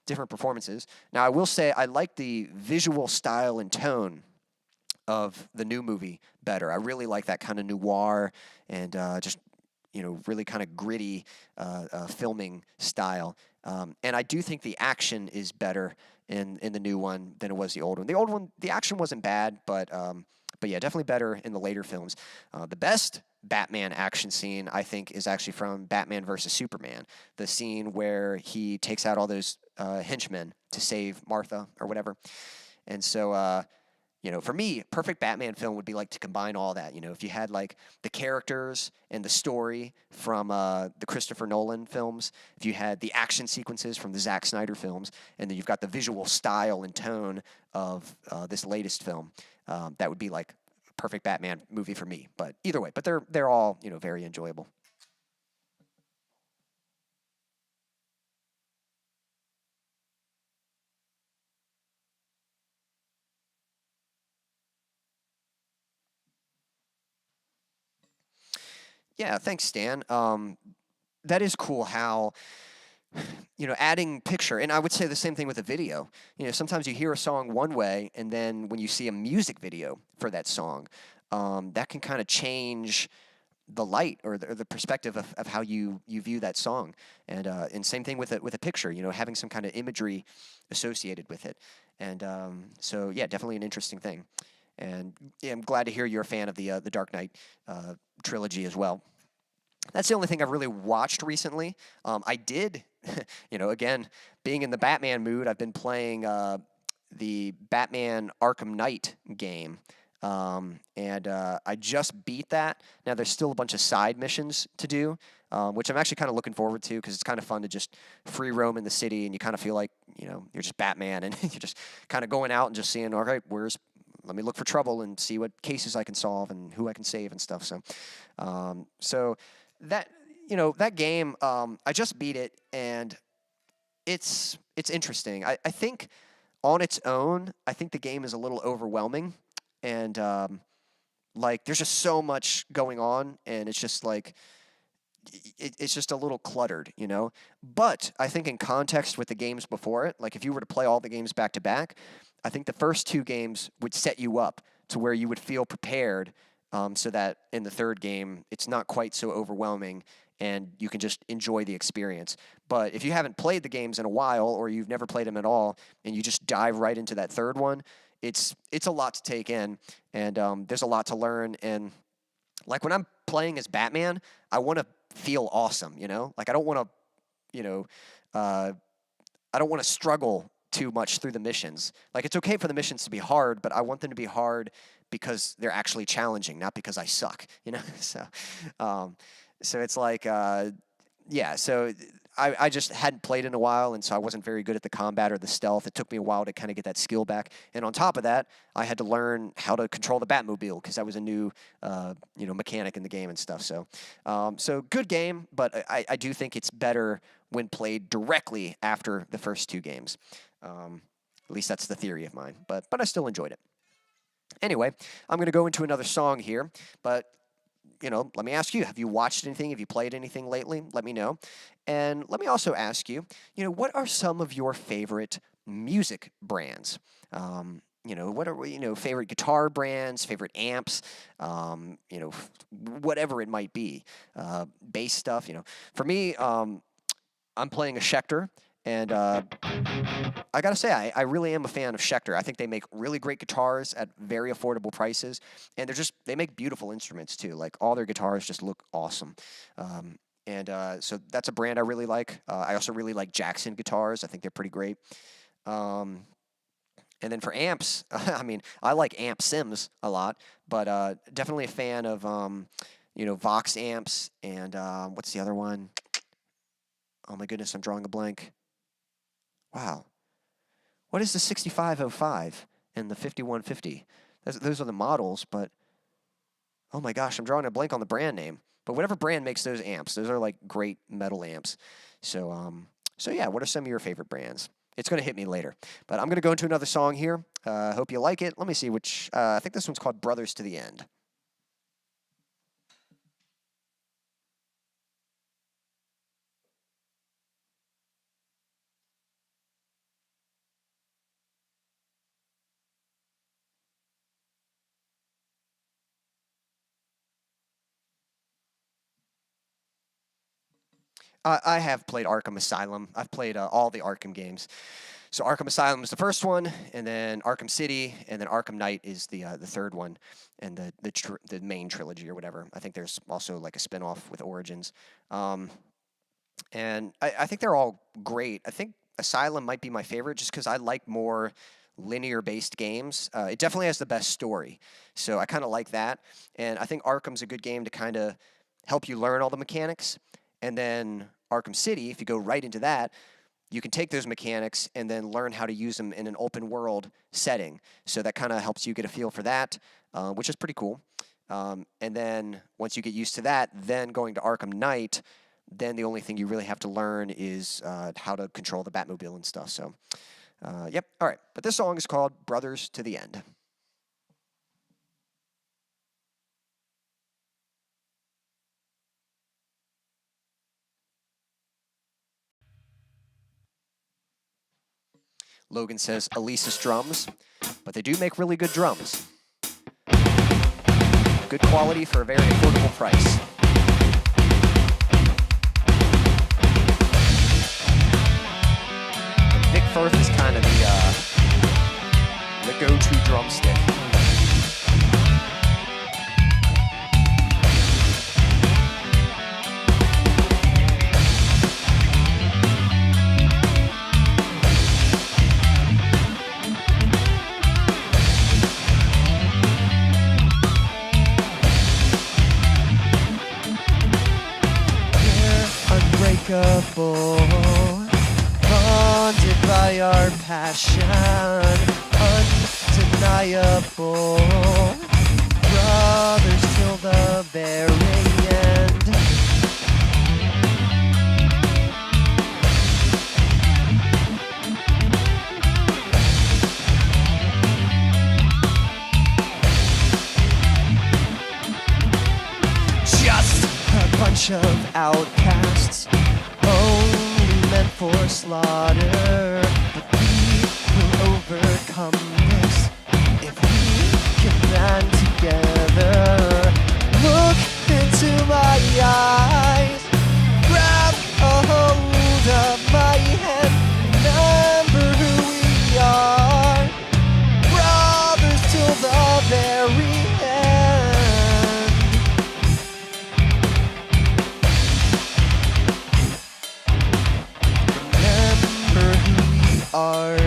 different performances. Now I will say I like the visual style and tone of the new movie better. I really like that kind of noir and just really kind of gritty filming style. And I do think the action is better in the new one than it was the old one. The old one, the action wasn't bad, but yeah, definitely better in the later films. The best Batman action scene, I think, is actually from Batman versus Superman. The scene where he takes out all those henchmen to save Martha or whatever. And so, for me, perfect Batman film would be like to combine all that. If you had like the characters and the story from the Christopher Nolan films, if you had the action sequences from the Zack Snyder films, and then you've got the visual style and tone of this latest film, that would be like a perfect Batman movie for me. But either way, but they're all very enjoyable. Yeah, thanks, Stan. That is cool how, adding picture, and I would say the same thing with a video. Sometimes you hear a song one way, and then when you see a music video for that song, that can kind of change the light or the perspective of how you view that song. And same thing with a picture, having some kind of imagery associated with it. And so, yeah, definitely an interesting thing. And yeah, I'm glad to hear you're a fan of the Dark Knight trilogy as well. That's the only thing I've really watched recently. I did, again, being in the Batman mood, I've been playing the Batman Arkham Knight game. And I just beat that. Now, there's still a bunch of side missions to do, which I'm actually kind of looking forward to because it's kind of fun to just free roam in the city, and you kind of feel like, you're just Batman, and you're just kind of going out and just seeing, all right, let me look for trouble and see what cases I can solve and who I can save and stuff. So that that game, I just beat it, and it's interesting. I think on its own, I think the game is a little overwhelming, and like there's just so much going on, and it's just like it's just a little cluttered, you know? But I think in context with the games before it, like if you were to play all the games back to back, I think the first two games would set you up to where you would feel prepared, so that in the third game, it's not quite so overwhelming and you can just enjoy the experience. But if you haven't played the games in a while or you've never played them at all and you just dive right into that third one, it's a lot to take in, and there's a lot to learn. And like when I'm playing as Batman, I want to feel awesome, you know? Like I don't want to, you know, I don't want to struggle too much through the missions. Like it's okay for the missions to be hard, but I want them to be hard because they're actually challenging, not because I suck, you know? So it's like, yeah, so I just hadn't played in a while, and so I wasn't very good at the combat or the stealth. It took me a while to kind of get that skill back. And on top of that, I had to learn how to control the Batmobile because that was a new, you know, mechanic in the game and stuff. So, so good game, but I do think it's better when played directly after the first two games. At least that's the theory of mine, but I still enjoyed it. Anyway, I'm going to go into another song here, but you know, let me ask you, have you watched anything? Have you played anything lately? Let me know. And let me also ask you, you know, what are some of your favorite music brands? You know, what are, you know, favorite guitar brands, favorite amps, you know, whatever it might be, bass stuff, you know. For me, I'm playing a Schecter, and I gotta say, I really am a fan of Schecter. I think they make really great guitars at very affordable prices, and they make beautiful instruments too. Like all their guitars just look awesome. So that's a brand I really like. I also really like Jackson guitars. I think they're pretty great. And then for amps, I mean, I like Amp Sims a lot, but definitely a fan of, you know, Vox amps, and what's the other one? Oh my goodness, I'm drawing a blank. Wow. What is the 6505 and the 5150? Those are the models, but oh my gosh, I'm drawing a blank on the brand name. But whatever brand makes those amps, those are like great metal amps. So yeah, what are some of your favorite brands? It's going to hit me later. But I'm going to go into another song here. Hope you like it. Let me see which, I think this one's called Brothers to the End. I have played Arkham Asylum. I've played all the Arkham games. So Arkham Asylum is the first one, and then Arkham City, and then Arkham Knight is the third one, and the main trilogy or whatever. I think there's also like a spinoff with Origins, and I think they're all great. I think Asylum might be my favorite just because I like more linear-based games. It definitely has the best story, so I kind of like that. And I think Arkham's a good game to kind of help you learn all the mechanics. And then Arkham City, if you go right into that, you can take those mechanics and then learn how to use them in an open world setting. So that kind of helps you get a feel for that, which is pretty cool. And then once you get used to that, then going to Arkham Knight, then the only thing you really have to learn is how to control the Batmobile and stuff. So, yep. All right. But this song is called Brothers to the End. Logan says Elisa's drums, but they do make really good drums. Good quality for a very affordable price. And Vic Firth is kind of the go-to drumstick. Haunted by our passion, undeniable, brothers till the very end. Just a bunch bunch of outcasts, only meant for slaughter. But we will overcome this if we can band together. Look into my eyes, grab a hold of my hand, remember who we are, brothers till the very end. Remember who we are.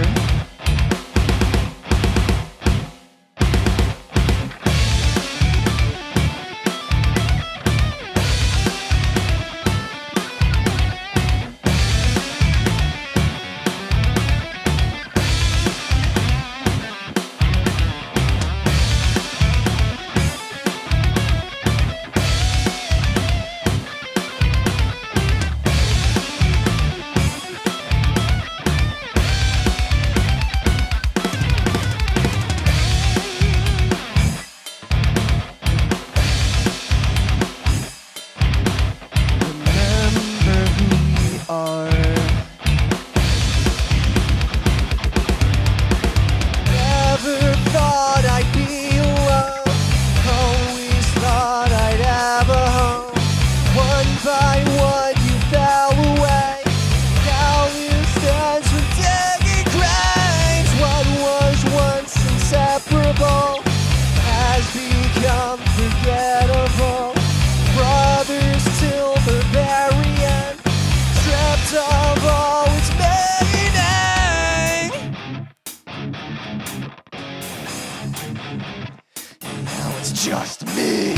Just me.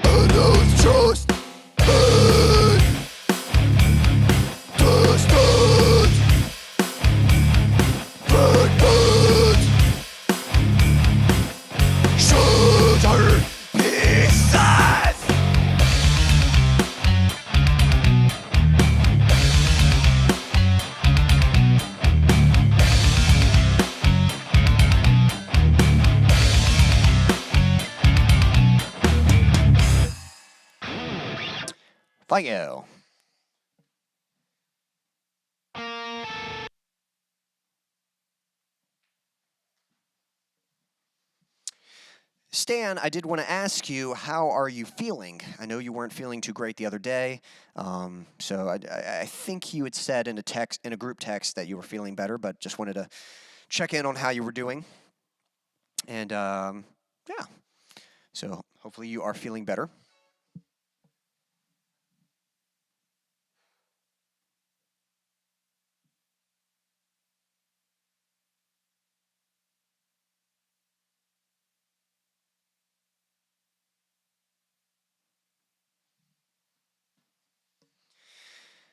And those trust me. Distant. Fragments. Shattered pieces. Thank you. Stan, I did want to ask you, how are you feeling? I know you weren't feeling too great the other day, so I think you had said in a group text that you were feeling better, but just wanted to check in on how you were doing. And yeah, so hopefully you are feeling better.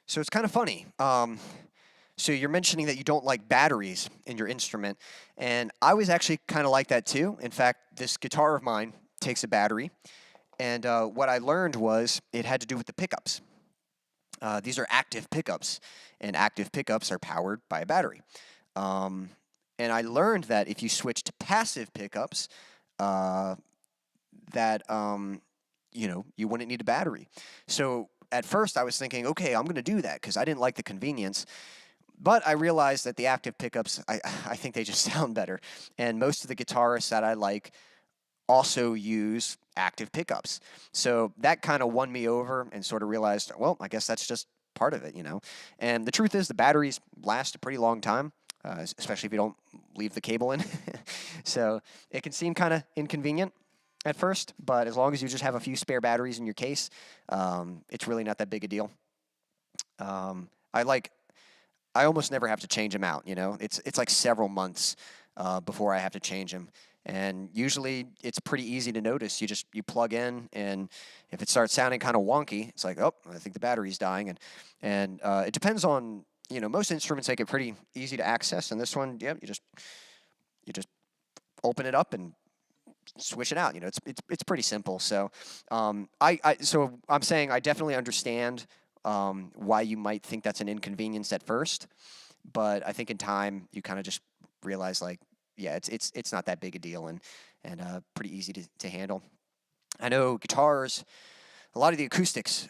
So it's kind of funny. So you're mentioning that you don't like batteries in your instrument, and I was actually kind of like that too. In fact, this guitar of mine takes a battery, and what I learned was it had to do with the pickups. These are active pickups, and active pickups are powered by a battery. And I learned that if you switch to passive pickups, that you wouldn't need a battery. So at first I was thinking, okay, I'm going to do that because I didn't like the convenience. But I realized that the active pickups, I think they just sound better. And most of the guitarists that I like also use active pickups. So that kind of won me over and sort of realized, well, I guess that's just part of it, And the truth is the batteries last a pretty long time, especially if you don't leave the cable in. So it can seem kind of inconvenient at first, but as long as you just have a few spare batteries in your case, it's really not that big a deal. I almost never have to change them out, It's like several months before I have to change them. And usually it's pretty easy to notice. You plug in, and if it starts sounding kind of wonky, it's like, oh, I think the battery's dying. And it depends on, most instruments make it pretty easy to access. And this one, yeah, you just open it up and switch it out. It's pretty simple. So so I'm saying I definitely understand why you might think that's an inconvenience at first, but I think in time you kind of just realize, like, yeah, it's not that big a deal, and pretty easy to handle. I know guitars, a lot of the acoustics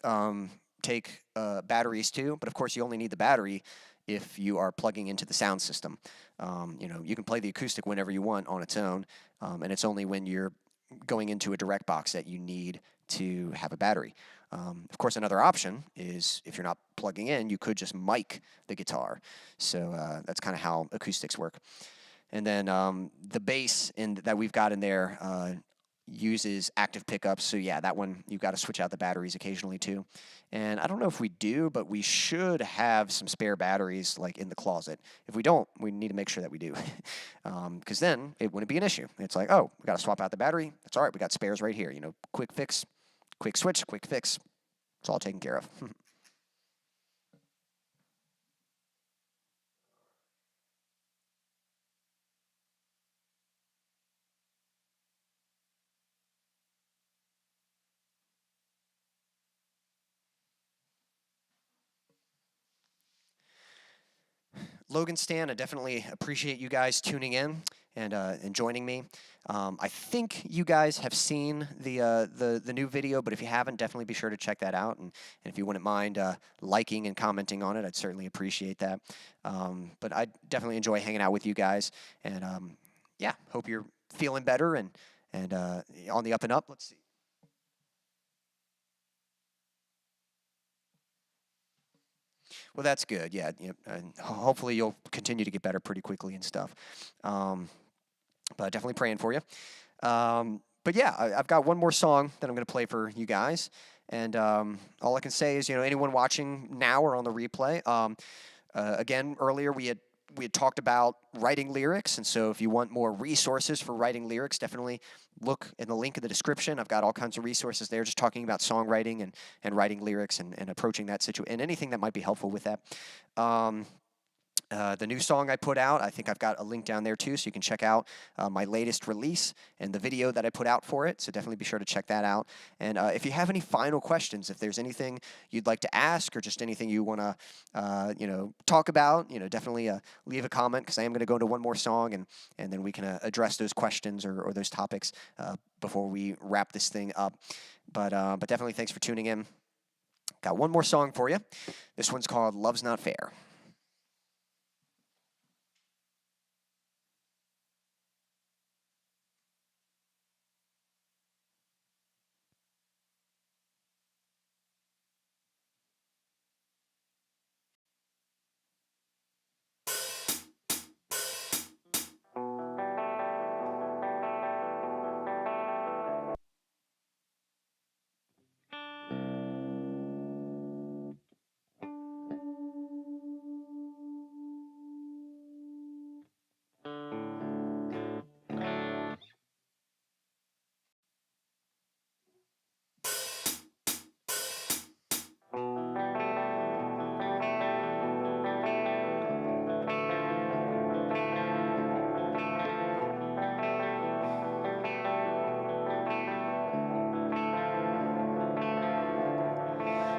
take batteries too, but of course you only need the battery if you are plugging into the sound system. You can play the acoustic whenever you want on its own, and it's only when you're going into a direct box that you need to have a battery. Of course, another option is if you're not plugging in, you could just mic the guitar. So that's kind of how acoustics work. And then the bass that we've got in there uses active pickups. So yeah, that one, you've got to switch out the batteries occasionally too. And I don't know if we do, but we should have some spare batteries like in the closet. If we don't, we need to make sure that we do. Because then it wouldn't be an issue. It's like, oh, we got to swap out the battery. That's all right. We got spares right here. Quick fix, quick switch, quick fix. It's all taken care of. Logan, Stan, I definitely appreciate you guys tuning in and joining me. I think you guys have seen the new video, but if you haven't, definitely be sure to check that out. And if you wouldn't mind liking and commenting on it, I'd certainly appreciate that. But I definitely enjoy hanging out with you guys. And yeah, hope you're feeling better and on the up and up. Let's see. Well, that's good. Yeah, and hopefully you'll continue to get better pretty quickly and stuff. But definitely praying for you. But yeah, I've got one more song that I'm going to play for you guys. And all I can say is, anyone watching now or on the replay, again, earlier we had talked about writing lyrics, and so if you want more resources for writing lyrics, definitely look in the link in the description. I've got all kinds of resources there just talking about songwriting and writing lyrics and approaching that situation and anything that might be helpful with that. The new song I put out, I think I've got a link down there too, so you can check out my latest release and the video that I put out for it, so definitely be sure to check that out. And if you have any final questions, if there's anything you'd like to ask or just anything you want to talk about, definitely leave a comment, because I am going to go into one more song, and then we can address those questions or those topics before we wrap this thing up. But definitely thanks for tuning in. Got one more song for you. This one's called Love's Not Fair.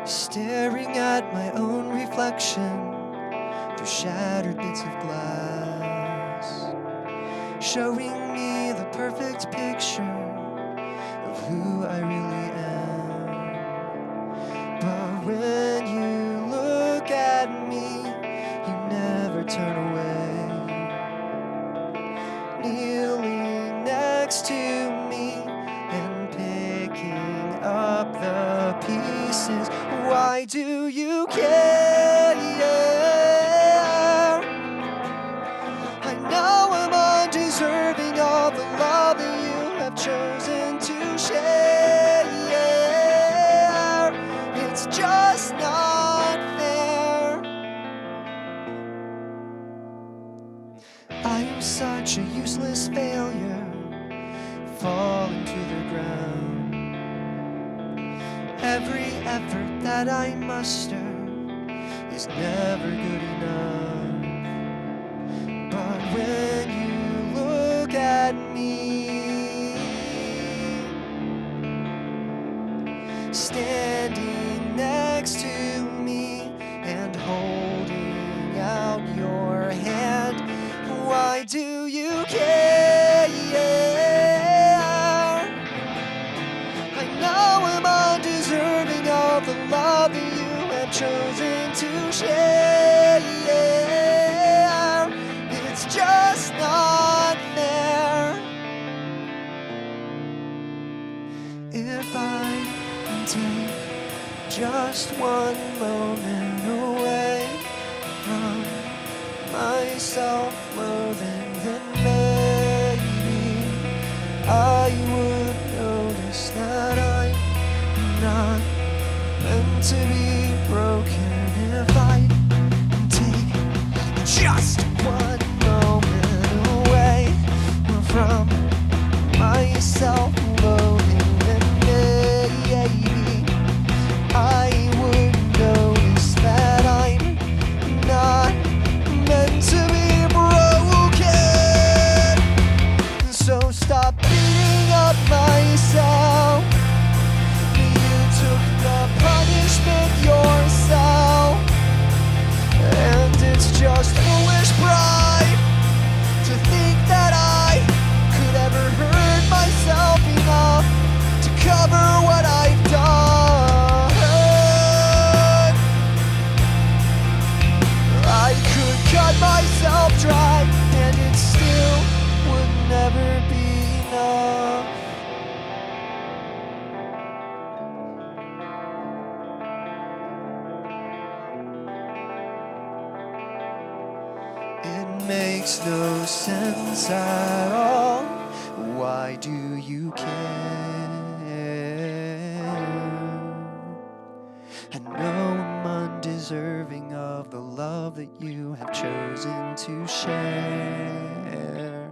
Staring at my own reflection through shattered bits of glass, showing me the perfect picture of who I really am. But when you look at me, you never turn away, kneeling next to me and picking up the pieces. Why do you care? I know I'm undeserving of the love that you have chosen to share. It's just not fair. I am such a useless failure, falling to the ground. Every effort that I muster is never good enough. But when you look at me, standing next to me and holding out your hand, why do you care? I know I'm undeserving of the love that you have chosen to share. It's just not fair. If I take just one moment away from my self-loathing, then maybe I would notice that I'm not meant to be broken. If I take just one moment away from my self-loathing, then maybe I would notice that I'm not meant to be broken. So stop beating up myself. You took the punishment yourself, and it's just foolish pride to think that I could ever hurt myself enough to cover what I've done. I could cut myself dry, and it still would never be enough. It makes no sense at all. Why do you care? I know I'm undeserving of the love that you have chosen to share.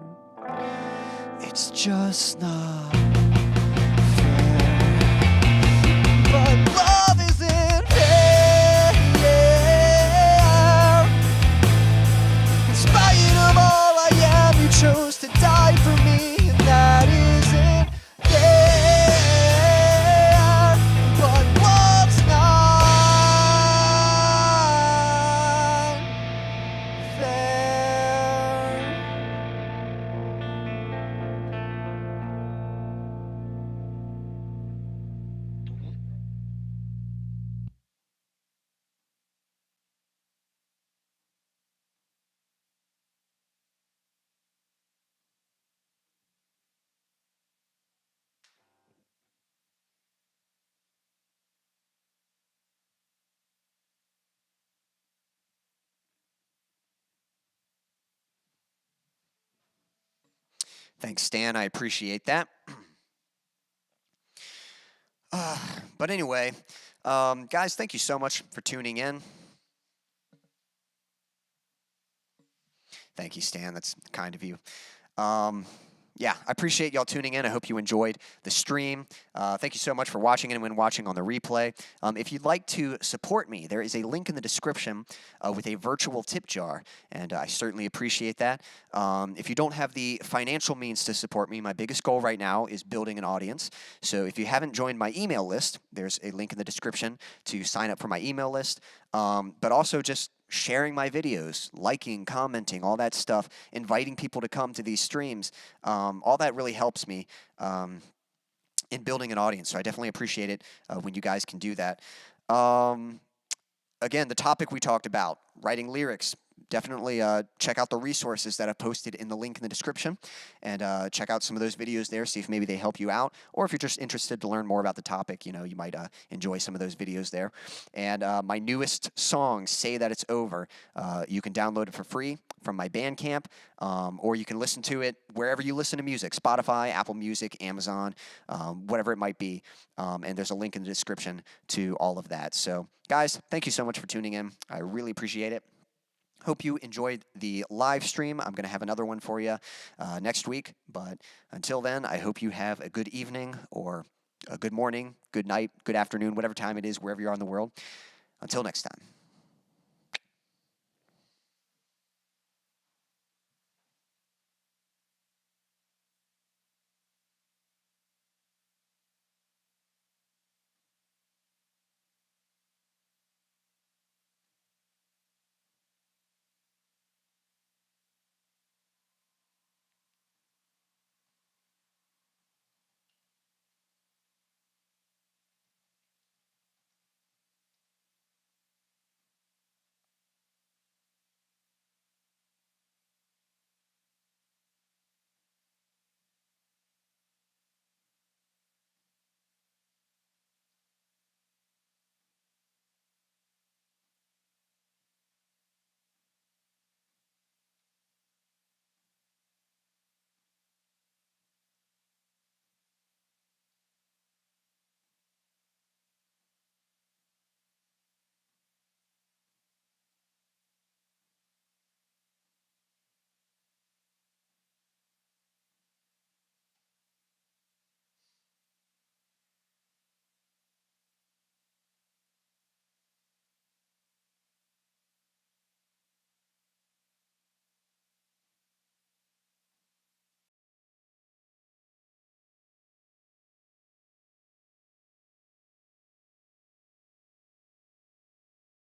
It's just not fair. But love isn't fair. In spite of all I am, you chose to die for me, and that isn't fair. But love's not fair. Thanks, Stan. I appreciate that. But anyway, guys, thank you so much for tuning in. Thank you, Stan. That's kind of you. Yeah, I appreciate y'all tuning in. I hope you enjoyed the stream. Thank you so much for watching, anyone watching on the replay. If you'd like to support me, there is a link in the description with a virtual tip jar, and I certainly appreciate that. If you don't have the financial means to support me, my biggest goal right now is building an audience. So if you haven't joined my email list, there's a link in the description to sign up for my email list, but also just sharing my videos, liking, commenting, all that stuff, inviting people to come to these streams, all that really helps me in building an audience. So I definitely appreciate it when you guys can do that. Again, the topic we talked about, writing lyrics. Definitely check out the resources that I've posted in the link in the description, and check out some of those videos there, see if maybe they help you out, or if you're just interested to learn more about the topic, you know, you might enjoy some of those videos there. And my newest song, Say That It's Over, you can download it for free from my Bandcamp, or you can listen to it wherever you listen to music, Spotify, AppleMusic, Amazon, whatever it might be, and there's a link in the description to all of that. So, guys, thank you so much for tuning in. I really appreciate it. Hope you enjoyed the live stream. I'm going to have another one for you next week. But until then, I hope you have a good evening or a good morning, good night, good afternoon, whatever time it is, wherever you are in the world. Until next time.